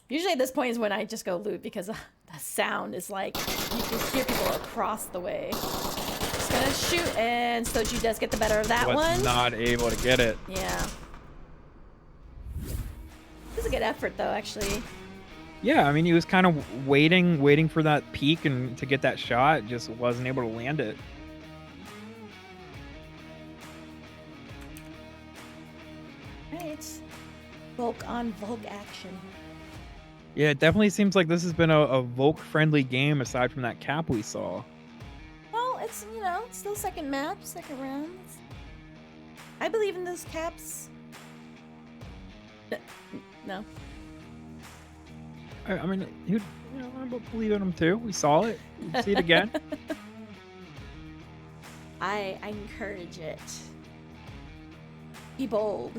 Usually at this point is when I just go loot, because the sound is like, you can hear people across the way. Just going to shoot, and Soju does get the better of that one. Not able to get it. Yeah. This is a good effort, though, actually. Yeah, I mean, he was kind of waiting for that peak and to get that shot, just wasn't able to land it. Right. Volk on Volk action. Yeah, it definitely seems like this has been a Volk-friendly game aside from that cap we saw. Well, it's, you know, it's still second map, second round. I believe in those caps. No. I mean, I believe in him too. We saw it. We'll see it again. I encourage it. Be bold.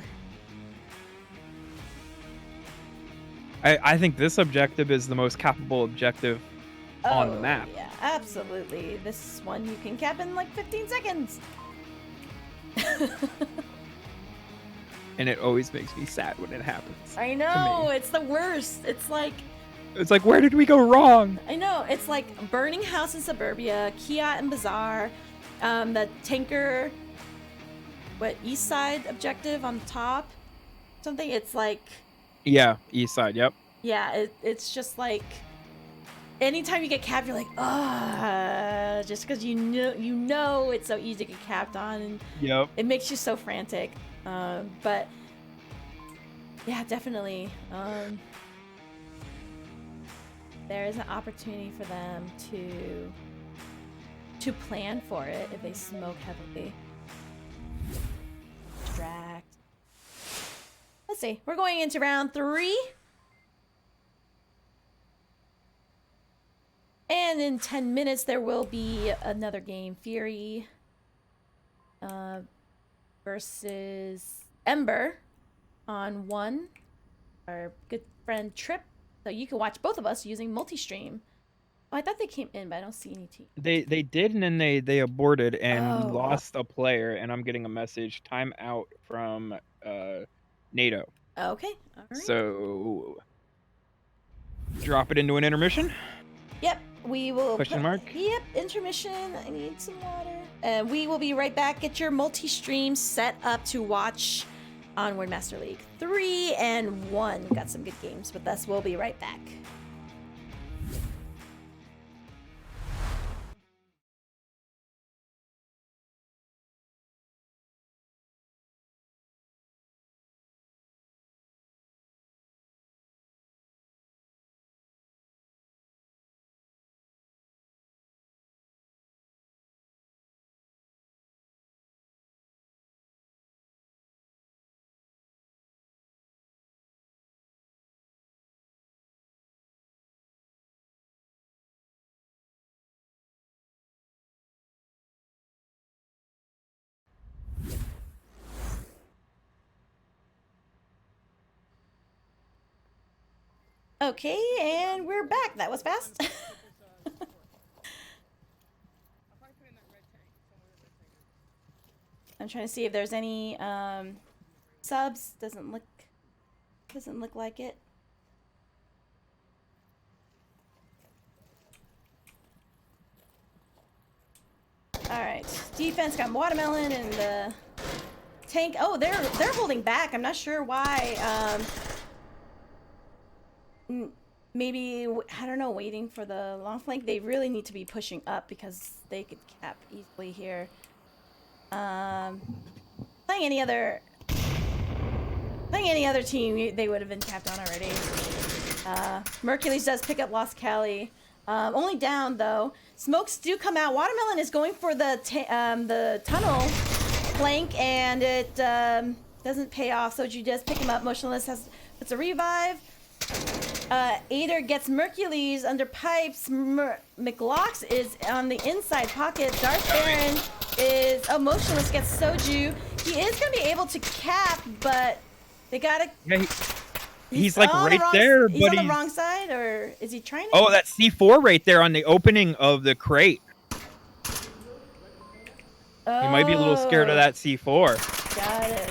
I think this objective is the most capable objective on the map. Yeah, absolutely. This one you can cap in like 15 seconds. And it always makes me sad when it happens. I know, it's the worst. It's like, where did we go wrong? I know, it's like Burning House in Suburbia, Kiat and Bazaar, the tanker, east side objective on top, something. It's like, yeah, east side, yep. Yeah, it's just like, anytime you get capped, you're like, just because you know it's so easy to get capped on, and yep, it makes you so frantic. But yeah, definitely. There is an opportunity for them to plan for it if they smoke heavily. Distract. Let's see. We're going into round 3. And in 10 minutes, there will be another game. Fury versus Ember on 1. Our good friend Trip So you can watch both of us using multi-stream. Oh, I thought they came in, but I don't see any team. They did, and then they aborted, and we Oh. lost a player. And I'm getting a message, time out from NATO. Okay, all right. So drop it into an intermission. Yep, we will. Question mark? Yep, intermission. I need some water. And we will be right back. Get your multi-stream set up to watch Onward Master League 3 and 1. Got some good games with us. We'll be right back. Okay, and we're back. That was fast. I'm trying to see if there's any subs. Doesn't look like it. All right, defense got watermelon and the tank. Oh, they're holding back. I'm not sure why. Maybe, I don't know, waiting for the long flank. They really need to be pushing up because they could cap easily here. Playing any other team, they would have been capped on already. Mercules does pick up Lost Cali. Only down though. Smokes do come out. Watermelon is going for the tunnel flank, and it doesn't pay off. Soju does pick him up. Motionless puts a revive. Ader gets Mercules under pipes. McLocks is on the inside pocket. Darth Baron is Motionless gets Soju. He is gonna be able to cap, but they gotta. Yeah, he's like right there, but he's on the wrong side, or is he trying to? Oh, that C4 right there on the opening of the crate. Oh, He might be a little scared of that C4. Got it.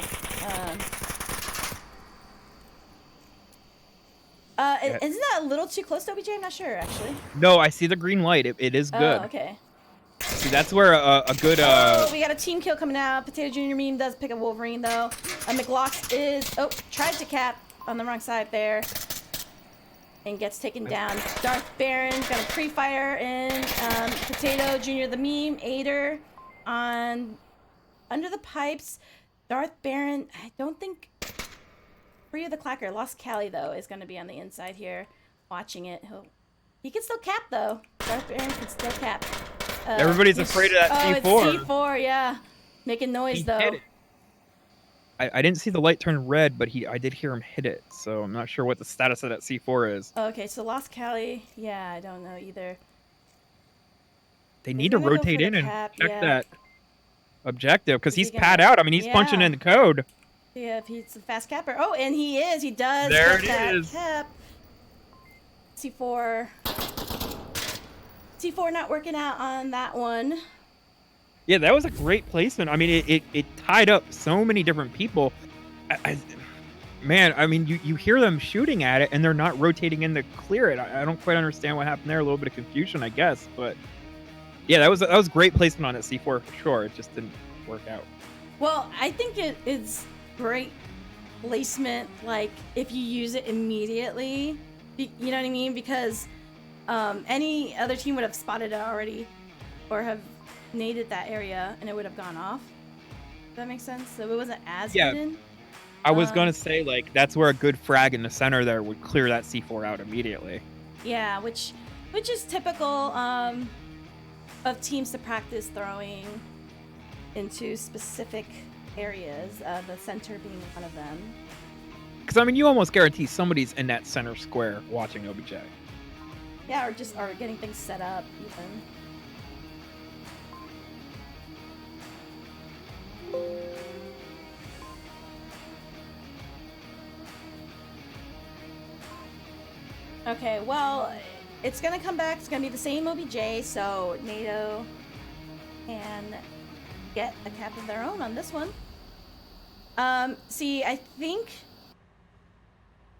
Isn't that a little too close to OBJ? I'm not sure, actually. No, I see the green light. It is good. Oh, okay. See, that's where a good. Oh, we got a team kill coming out. Potato Junior meme does pick up Wolverine though. McLocks is tried to cap on the wrong side there, and gets taken down. Darth Baron's got a pre-fire in. Potato Junior the meme. Ader on under the pipes. Darth Baron. I don't think. Free of the Clacker. Lost Cali though is going to be on the inside here, watching it. He can still cap though. Darth Baron can still cap. Everybody's afraid of that C4. Oh, it's C4, yeah. Making noise though. Hit it. I didn't see the light turn red, but I did hear him hit it, so I'm not sure what the status of that C4 is. Okay, so Lost Cali, yeah, I don't know either. They need to rotate in and check that objective, because he's pad out. I mean, he's punching in the code. Yeah, if he's a fast capper. Oh, and he is. He does. There get that it is. Cap. C4 not working out on that one. Yeah, that was a great placement. I mean, it tied up so many different people. Man, I mean, you hear them shooting at it, and they're not rotating in to clear it. I don't quite understand what happened there. A little bit of confusion, I guess. But yeah, that was great placement on that C4 for sure. It just didn't work out. Well, I think it is great placement, like, if you use it immediately. You know what I mean? Because any other team would have spotted it already, or have naded that area, and it would have gone off. Does that make sense? So it wasn't as hidden. I was gonna say, like, that's where a good frag in the center there would clear that C4 out immediately. Yeah, which is typical of teams to practice throwing into specific areas, the center being one of them. Because, I mean, you almost guarantee somebody's in that center square watching OBJ. Yeah, or getting things set up, even. Okay, well, it's gonna come back. It's gonna be the same OBJ, so NATO can get a cap of their own on this one. See, I think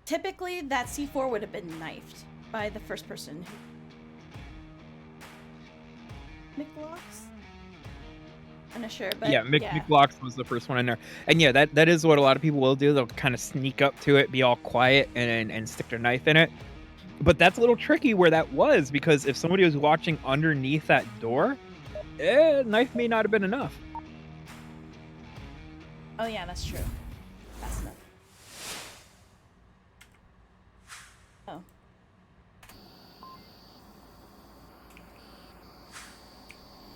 typically that C4 would have been knifed by the first person. McLocks? I'm not sure, but yeah, McLocks was the first one in there. And yeah, that is what a lot of people will do. They'll kind of sneak up to it, be all quiet, and stick their knife in it. But that's a little tricky where that was, because if somebody was watching underneath that door, knife may not have been enough. Oh yeah, that's true. That's enough. Oh.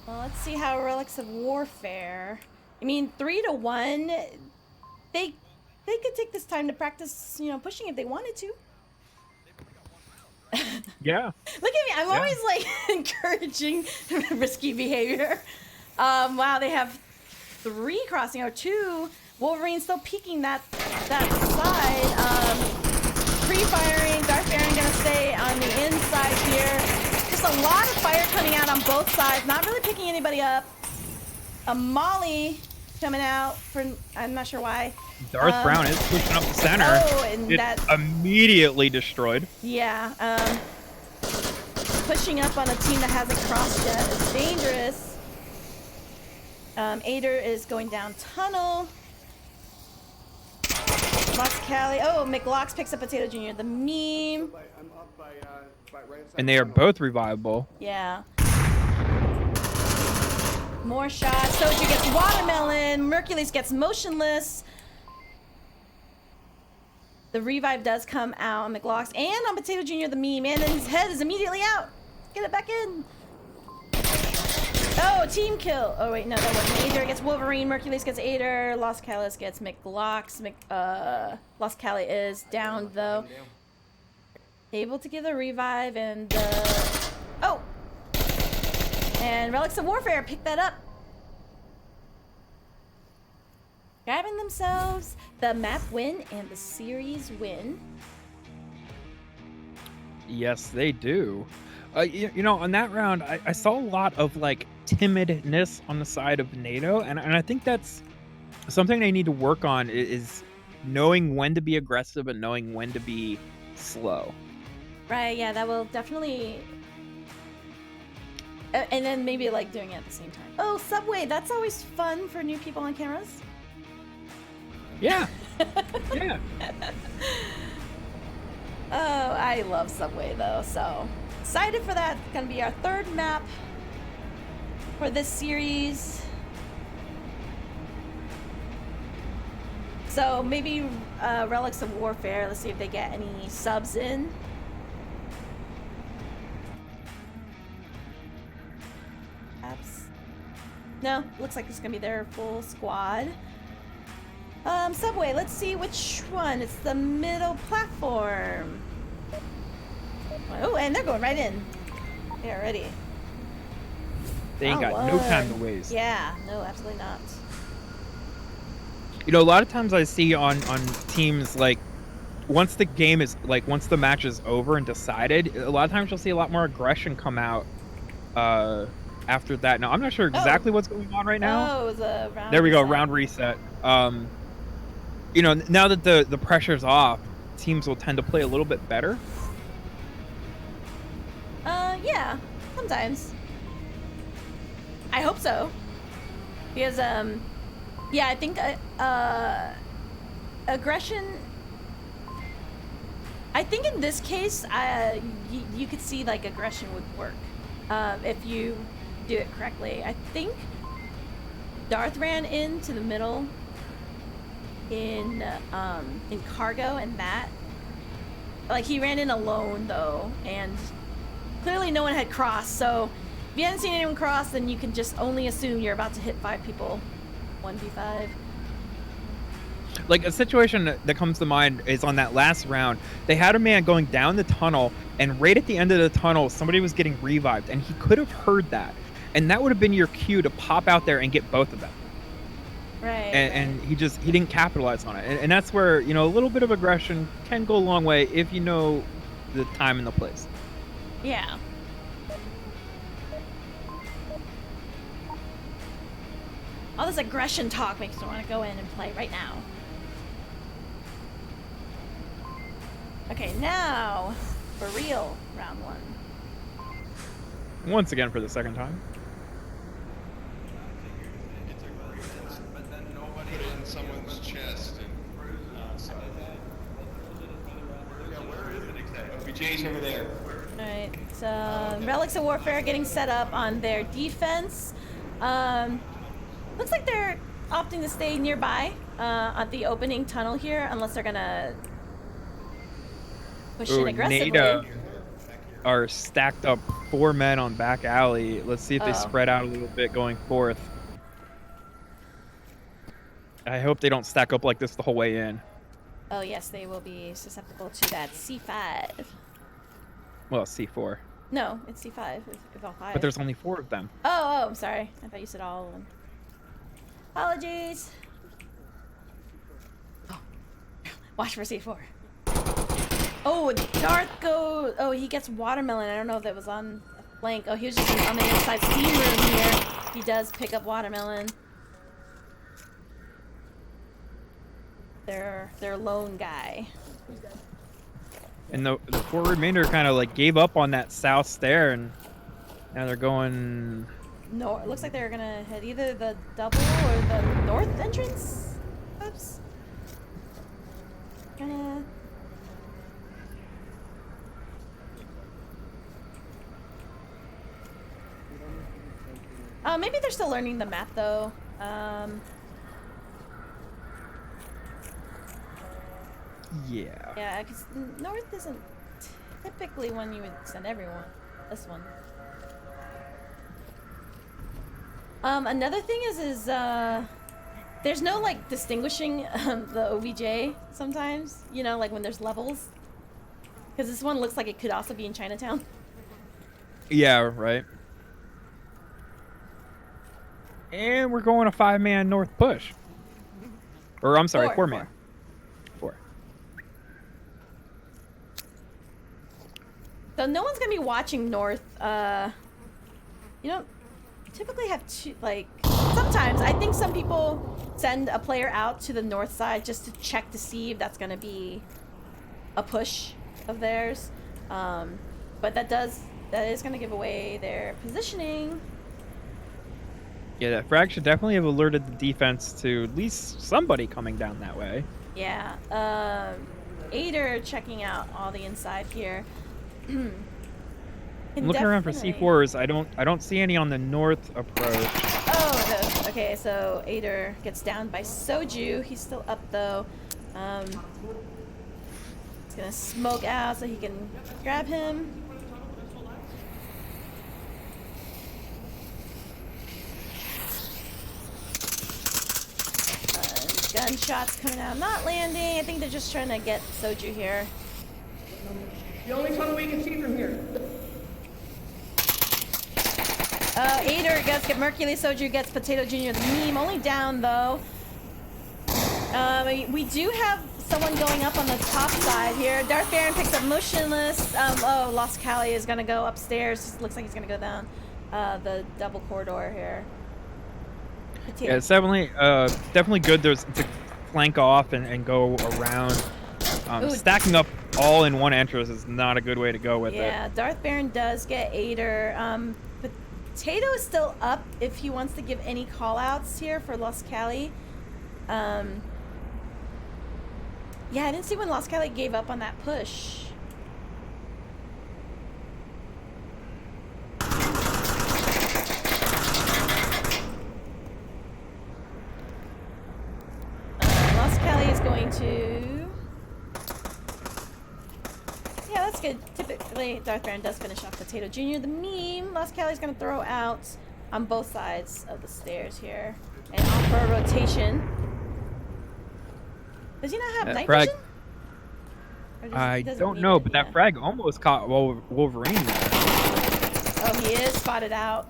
Well, let's see how Relics of Warfare. I mean, 3-1. They could take this time to practice, pushing if they wanted to. Yeah. Look at me. I'm always like encouraging risky behavior. Wow, they have 3 crossing, or 2. Wolverine still peeking that side. Pre-firing. Darth Aaron gonna stay on the inside here. Just a lot of fire coming out on both sides. Not really picking anybody up. A Molly coming out for I'm not sure why. Darth Brown is pushing up the center. Oh, and it's immediately destroyed. Yeah. Pushing up on a team that hasn't crossed yet is dangerous. Ader is going down tunnel. Lost Cali. Oh, McLocks picks up Potato Jr. The meme. I'm up by right side. And they are both revivable. Yeah. More shots. Soju gets watermelon. Mercules gets motionless. The revive does come out on McLocks and on Potato Jr. the meme, and then his head is immediately out. Get it back in. Oh, team kill. Oh wait, no, that wasn't. Ader gets Wolverine. Mercules gets Ader. Lost Callus gets McLocks. Lost Cali is down though. Able to give the revive and oh, and Relics of Warfare pick that up. Grabbing themselves the map win and the series win. Yes, they do. On that round, I saw a lot of like timidness on the side of NATO, and I think that's something they need to work on is knowing when to be aggressive and knowing when to be slow. Right, yeah, that will definitely... and then maybe like doing it at the same time. Oh, Subway, that's always fun for new people on cameras. Yeah. Yeah. Oh, I love Subway though, so excited for that. It's gonna be our 3rd map for this series. So maybe Relics of Warfare, let's see if they get any subs in. Perhaps. No, looks like it's gonna be their full squad. Subway, let's see which one. It's the middle platform. Oh, and they're going right in. They're ready. They ain't got no time to waste. Yeah, no, absolutely not. A lot of times I see on teams, like, once the game is, like, once the match is over and decided, a lot of times you'll see a lot more aggression come out after that. Now, I'm not sure exactly what's going on right now. Oh, it was a round There we go, reset. round reset. Now that the pressure's off, teams will tend to play a little bit better. Yeah, sometimes. I hope so. Because, yeah, I think, aggression... I think in this case, you could see, like, aggression would work. If you do it correctly. I think Darth ran into the middle in cargo, and that... Like, he ran in alone, though, and clearly no one had crossed, so if you hadn't seen anyone cross, then you can just only assume you're about to hit 5 people. 1v5. Like, a situation that comes to mind is on that last round. They had a man going down the tunnel, and right at the end of the tunnel, somebody was getting revived, and he could have heard that. And that would have been your cue to pop out there and get both of them. Right. And he didn't capitalize on it. And that's where, a little bit of aggression can go a long way if you know the time and the place. Yeah. All this aggression talk makes me want to go in and play right now. Okay, now for real, round 1. Once again for the second time. Put it in someone's chest and yeah, where is it exactly? OBJ's over there. Alright, so Relics of Warfare getting set up on their defense. Looks like they're opting to stay nearby at the opening tunnel here, unless they're gonna push in aggressively. NATO are stacked up 4 men on back alley. Let's see if they Oh. spread out a little bit going forth. I hope they don't stack up like this the whole way in. Oh yes, they will be susceptible to that C5. Well, C4. No, it's C5 if all 5. But there's only 4 of them. Oh, I'm sorry. I thought you said all of them. Apologies. Oh. Watch for C4. Oh, Darth goes. Oh, he gets watermelon. I don't know if that was on a flank. Oh, he was just on the inside steam room here. He does pick up watermelon. Their lone guy. And the 4 remainder kind of like gave up on that south stair, and now they're going. No, it looks like they're gonna hit either the double or the north entrance. Oops. Gonna. Maybe they're still learning the map though. Yeah. Yeah, because north isn't typically one you would send everyone. This one. Another thing is there's no like distinguishing the OBJ sometimes. You know, like when there's levels. Because this one looks like it could also be in Chinatown. Yeah, right. And we're going a 5-man north push. Or I'm sorry, 4-man. 4. So no one's gonna be watching north. You don't typically have two, like, sometimes I think some people send a player out to the north side just to check to see if that's gonna be a push of theirs. But that is gonna give away their positioning. Yeah, that frag should definitely have alerted the defense to at least somebody coming down that way. Yeah. Aider checking out all the inside here. I'm looking around for C4s. I don't see any on the north approach. Oh, okay. So Aider gets down by Soju. He's still up though. He's gonna smoke out so he can grab him. Gunshots coming out, not landing. I think they're just trying to get Soju here. The only tunnel we can see from here. Aider gets get Mercury, Soju gets Potato Jr. the meme. Only down though. We do have someone going up on the top side here. Darth Baron picks up Motionless. Oh, Lost Cali is gonna go upstairs. Looks like he's gonna go down the double corridor here. Yeah, it's definitely good to flank off and go around. Stacking up all in one entrance is not a good way to go with it. Yeah, Darth Baron does get Aider. Potato is still up if he wants to give any call-outs here for Lost Cali. Yeah, I didn't see when Lost Cali gave up on that push. Lost Cali is going to... Yeah, that's good. Typically, Darth Baron does finish off Potato Jr. The meme. Lost Cali's going to throw out on both sides of the stairs here. And offer a rotation. Does he not have night frag, vision? I don't know, but that frag almost caught Wolverine there. Oh, he is spotted out.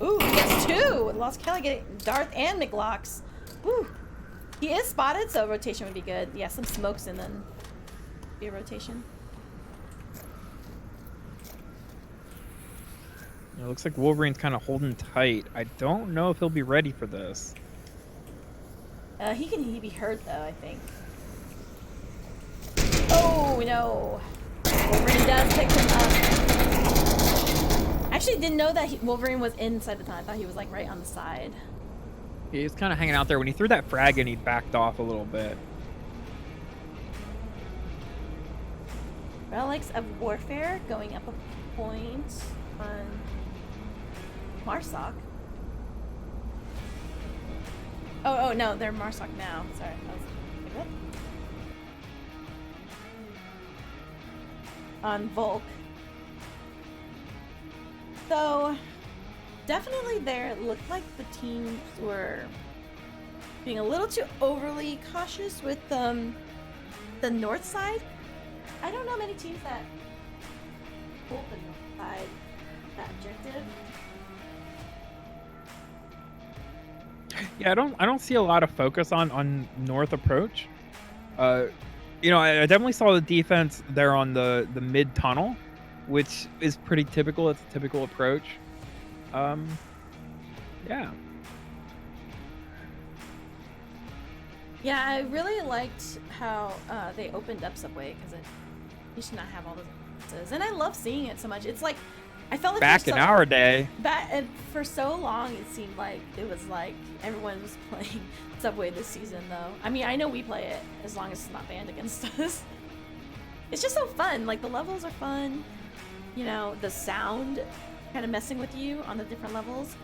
Ooh, he gets 2! Lost Cali getting Darth and McLocks. Woo! He is spotted, so rotation would be good. Yeah, some smokes and then be a rotation. It looks like Wolverine's kind of holding tight. I don't know if he'll be ready for this. He be hurt though, I think. Oh no! Wolverine does pick him up. I actually didn't know that Wolverine was inside the tunnel. I thought he was like right on the side. He was kind of hanging out there. When he threw that frag in, he backed off a little bit. Relics of Warfare going up a point on Marsoc. Oh no, they're Marsoc now. Sorry, I was like, what? On Volk. So definitely there it looked like the teams were being a little too overly cautious with the north side. I don't know many teams that hold the north side that objective. Yeah, I don't see a lot of focus on north approach. You know, I definitely saw the defense there on the mid tunnel, which is pretty typical. It's a typical approach. Yeah. Yeah, I really liked how they opened up Subway because you should not have all those differences. And I love seeing it so much. It's like I felt like Back in our day. For so long, it seemed like it was like everyone was playing Subway this season, though. I mean, I know we play it as long as it's not banned against us. It's just so fun. Like the levels are fun. You know, the sound kind of messing with you on the different levels.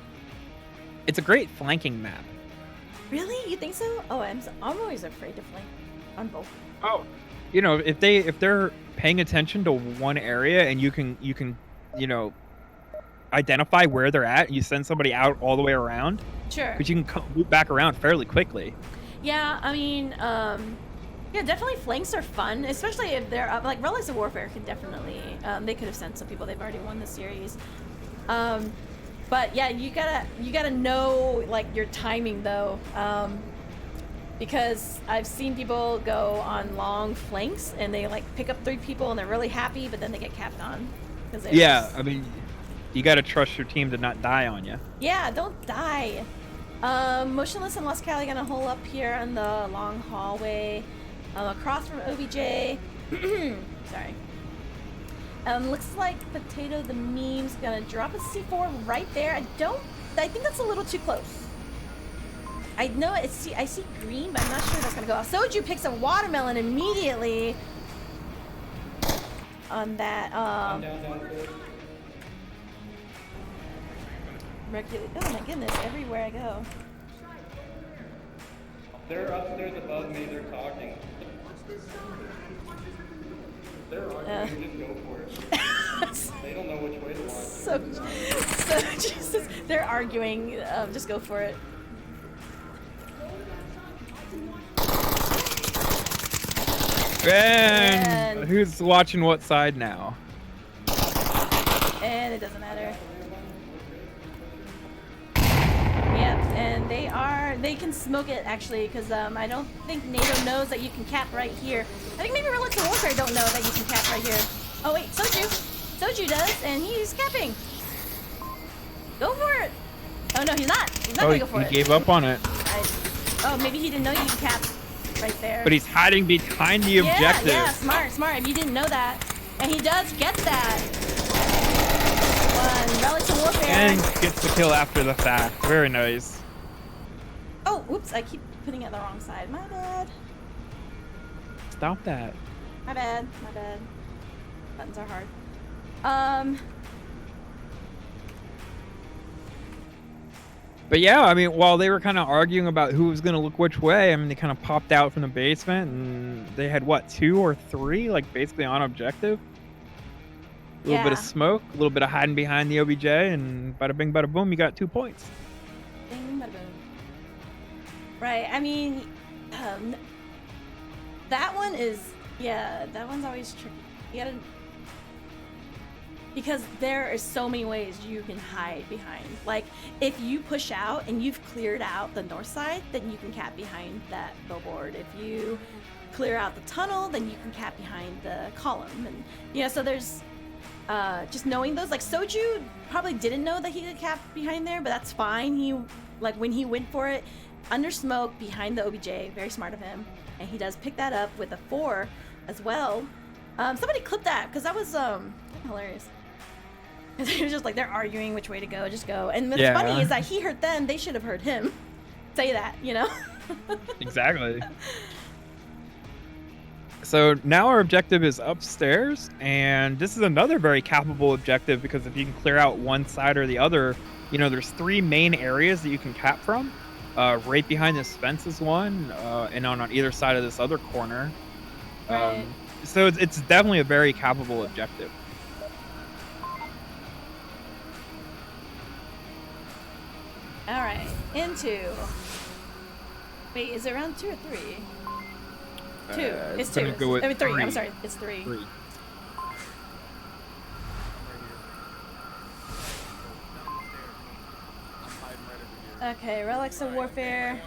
It's a great flanking map. Really? You think so? Oh, I'm always afraid to flank on both. Oh, you know, if they're paying attention to one area and you can you know, identify where they're at, you send somebody out all the way around. Sure. Because you can loop back around fairly quickly. Yeah, I mean, yeah, definitely flanks are fun, especially if they're up. Like Relics of Warfare can definitely, they could have sent some people. They've already won the series. But yeah, you gotta know like your timing though, because I've seen people go on long flanks and they like pick up 3 people and they're really happy, but then they get capped on. Yeah, I mean, you gotta trust your team to not die on you. Yeah, don't die. Motionless and Lost Cali gonna hole up here in the long hallway, across from OBJ. Sorry. Looks like Potato the Meme's gonna drop a C4 right there. I think that's a little too close. I know I see green, but I'm not sure that's gonna go off. Soju picks a watermelon immediately on that. Down. Oh my goodness, everywhere I go. They're upstairs above me, they're talking. They're arguing, just go for it. They don't know which way to walk. So Jesus, they're arguing. Just go for it. And who's watching what side now? And it doesn't matter. Yep, and they can smoke it actually, because I don't think NATO knows that you can cap right here. I think maybe Relics of Warfare don't know that you can cap right here. Oh wait, Soju does, and he's capping. Go for it. Oh no, he's not. He's not gonna go for it. He gave up on it. Oh, maybe he didn't know you can cap right there. But he's hiding behind the objective. Yeah, smart. If you didn't know that. And he does get that. One, Relics of Warfare. And gets the kill after the fact. Very nice. Oh, whoops, I keep putting it on the wrong side. My bad. Stop that. My bad. Buttons are hard. But yeah, I mean, while they were kind of arguing about who was going to look which way, I mean, they kind of popped out from the basement and they had, what, 2 or 3, like, basically on objective? A little bit of smoke, a little bit of hiding behind the OBJ, and bada bing, bada boom, you got 2 points. Bing, bada boom. Right, I mean, that one is, yeah, that one's always tricky. You gotta, because there are so many ways you can hide behind. Like, if you push out and you've cleared out the north side, then you can cap behind that billboard. If you clear out the tunnel, then you can cap behind the column. And, you know, so there's just knowing those. Like, Soju probably didn't know that he could cap behind there, but that's fine. He, like, when he went for it, under smoke, behind the OBJ, very smart of him. And he does pick that up with a 4 as well. Somebody clipped that, because that was hilarious. It was just like, they're arguing which way to go, just go. And what's funny is that he hurt them, they should have hurt him. Say that, you know? Exactly. So now our objective is upstairs, and this is another very capable objective, because if you can clear out one side or the other, you know, there's 3 main areas that you can cap from. Right behind this fence is one, and on either side of this other corner. Right. So it's definitely a very capable objective. All right, into. Wait, is it round 2 or 3? 2. It's 2. Gonna go with 3. three. I'm sorry, it's 3. 3. Okay, Relics of Warfare.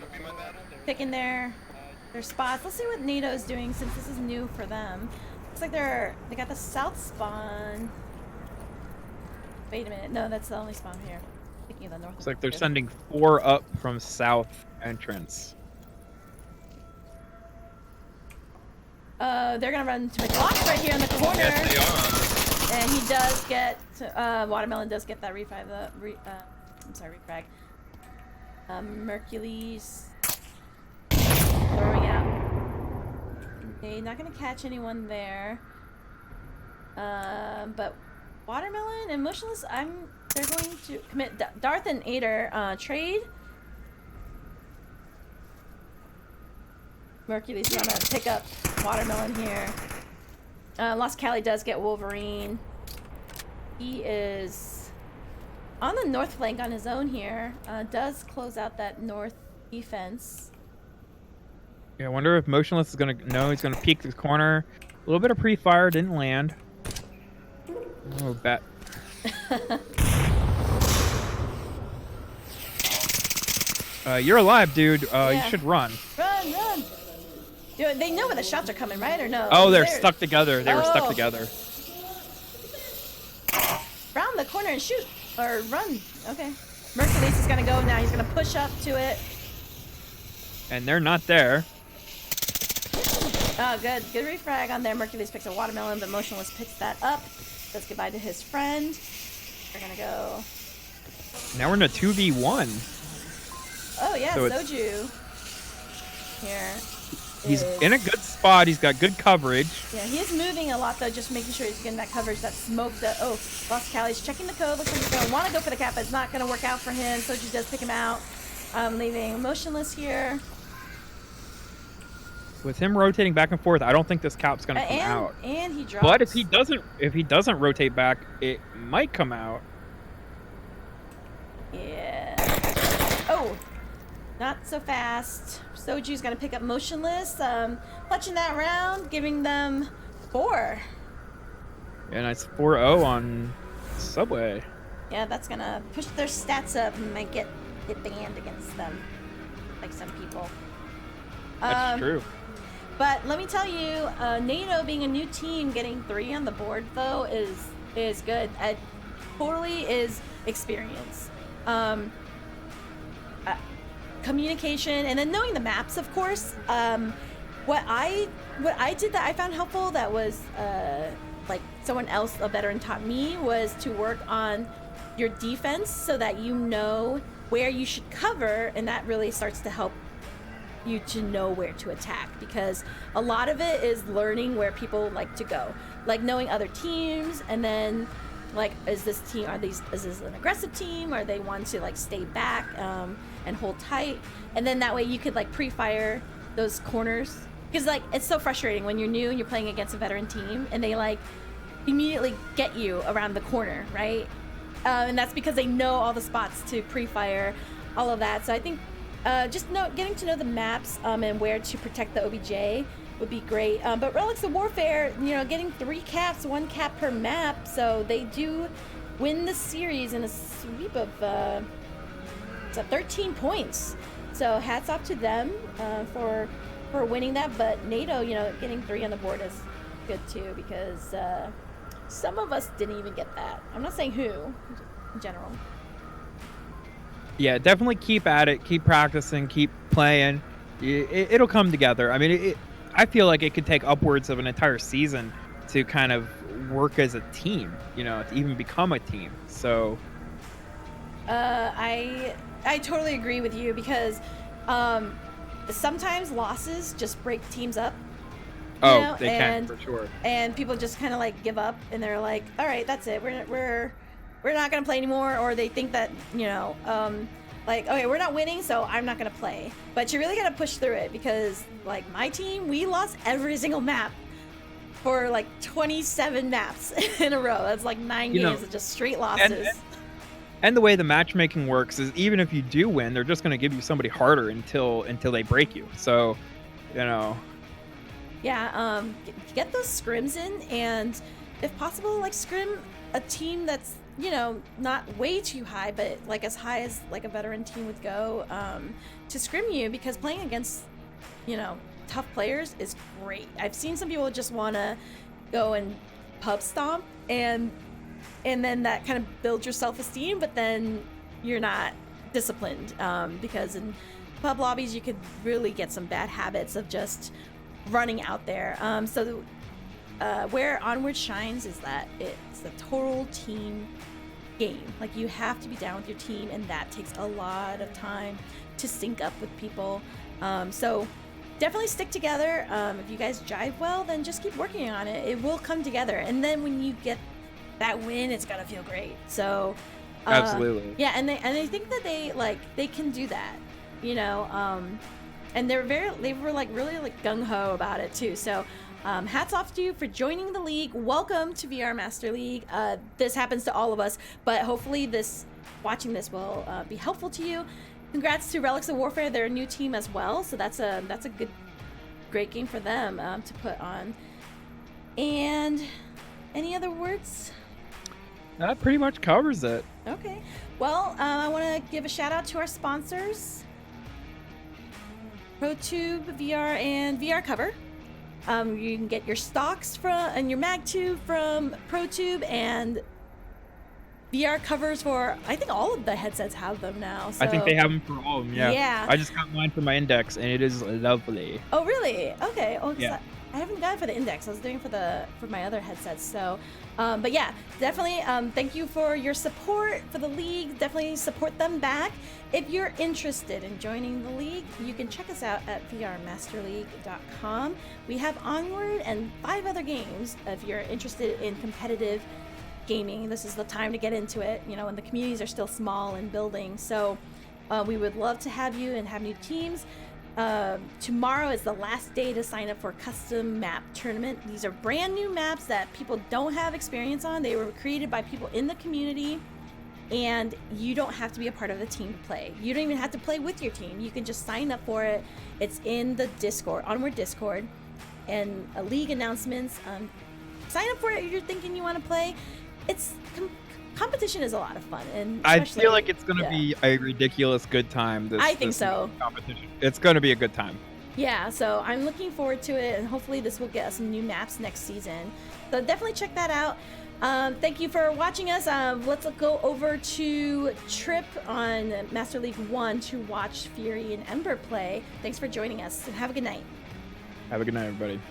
Picking their spots. Let's see what NATO is doing, since this is new for them. Looks like they got the south spawn. Wait a minute, no, that's the only spawn here. Thinking of the north. Looks like they're sending 4 up from south entrance. They're gonna run to McLock right here in the corner. Yes, they are. And he does get Watermelon does get that refrag. I'm sorry, refrag. Mercules throwing out. Okay, not gonna catch anyone there. But Watermelon and Motionless, they're going to commit Darth and Ader trade. Mercules gonna pick up Watermelon here. Lost Cali does get Wolverine. He is on the north flank on his own here. Does close out that north defense. Yeah, I wonder if Motionless is gonna he's gonna peek this corner. A little bit of pre-fire, didn't land. Oh, bat. You're alive, dude. You should run. Run! Dude, they know where the shots are coming, right? Or no? Oh, they're stuck together. They were stuck together. Round the corner and shoot. Or run. Okay. Mercules is gonna go now. He's gonna push up to it. And they're not there. Oh, good. Good refrag on there. Mercules picks a Watermelon, but Motionless picks that up. Says goodbye to his friend. We're gonna go. Now we're in a 2v1. Oh, yeah, So Soju. Here. He's in a good spot. He's got good coverage. Yeah, he is moving a lot, though, just making sure he's getting that coverage, that smoke. Oh, Lost Cali's checking the code. Looks like he's going to want to go for the cap, but it's not going to work out for him. Soju does pick him out. Leaving Motionless here. With him rotating back and forth, I don't think this cap's going to come out. And he drops. But if he doesn't rotate back, it might come out. Yeah. Oh, not so fast. Soju's gonna pick up Motionless, clutching that round, giving them 4. Yeah, nice 4-0 on Subway. Yeah, that's gonna push their stats up and might get it banned against them, like some people. That's true. But let me tell you, NATO being a new team, getting 3 on the board though is good. It totally is experience. Communication, and then knowing the maps, of course. What I did that I found helpful, that was like someone else, a veteran, taught me, was to work on your defense so that you know where you should cover, and that really starts to help you to know where to attack, because a lot of it is learning where people like to go, like knowing other teams, and then like, is this an aggressive team, or they want to like stay back and hold tight, and then that way you could like pre-fire those corners, because like it's so frustrating when you're new and you're playing against a veteran team and they like immediately get you around the corner, right? And that's because they know all the spots to pre-fire, all of that. So I think just getting to know the maps and where to protect the OBJ would be great. But Relics of Warfare, getting 3 caps, 1 cap per map, so they do win the series in a sweep of 13 points. So hats off to them for winning that. But NATO, getting 3 on the board is good too, because some of us didn't even get that. I'm not saying who, in general. Yeah, definitely keep at it, keep practicing, keep playing. It'll come together. I mean, I feel like it could take upwards of an entire season to kind of work as a team, to even become a team. So I totally agree with you, because sometimes losses just break teams up. They can, for sure. And people just kind of like give up, and they're like, all right, that's it. We're not going to play anymore. Or they think that, like, okay, we're not winning, so I'm not going to play. But you really got to push through it, because like my team, we lost every single map for like 27 maps in a row. That's like 9 games of just straight losses. And the way the matchmaking works is, even if you do win, they're just going to give you somebody harder until they break you. So, Yeah, get those scrims in, and if possible, like scrim a team that's, not way too high, but like as high as like a veteran team would go, to scrim you, because playing against, tough players is great. I've seen some people just want to go and pub stomp, and then that kind of builds your self-esteem, but then you're not disciplined, because in pub lobbies you could really get some bad habits of just running out there. So where Onward shines is that it's a total team game. Like, you have to be down with your team, and that takes a lot of time to sync up with people. So definitely stick together. If you guys jive well, then just keep working on it. It will come together, and then when you get that win, it's gonna feel great. So absolutely. Yeah, and I think that they can do that, and they were like really like gung-ho about it too. So hats off to you for joining the league. Welcome to VR Master League. This happens to all of us, but hopefully watching this will be helpful to you. Congrats to Relics of Warfare. They're a new team as well, so that's a great game for them to put on. And any other words? That pretty much covers it. Okay. Well, I want to give a shout out to our sponsors, ProTube VR and VR Cover. You can get your stocks and your mag tube from ProTube, and VR covers for, I think all of the headsets have them now. So. I think they have them for all of them, yeah. Yeah. I just got mine for my Index, and it is lovely. Oh, really? Okay. Oh, yeah. I haven't done it for the Index. I was doing it for my other headsets. So, but yeah, definitely thank you for your support for the league. Definitely support them back. If you're interested in joining the league, you can check us out at vrmasterleague.com. We have Onward and 5 other games. If you're interested in competitive gaming, this is the time to get into it, when the communities are still small and building. So we would love to have you and have new teams. Tomorrow is the last day to sign up for custom map tournament. These are brand new maps that people don't have experience on. They were created by people in the community, and you don't have to be a part of the team to play. You don't even have to play with your team. You can just sign up for it. It's in the Discord, Onward Discord, and league announcements. Sign up for it if you're thinking you want to play. It's competition is a lot of fun, and I feel like it's gonna be a ridiculous good time. I think so. Competition. It's gonna be a good time. Yeah, so I'm looking forward to it, and hopefully this will get us some new maps next season. So definitely check that out. Thank you for watching us. Let's go over to Trip on Master League 1 to watch Fury and Ember play. Thanks for joining us, and have a good night. Have a good night, everybody.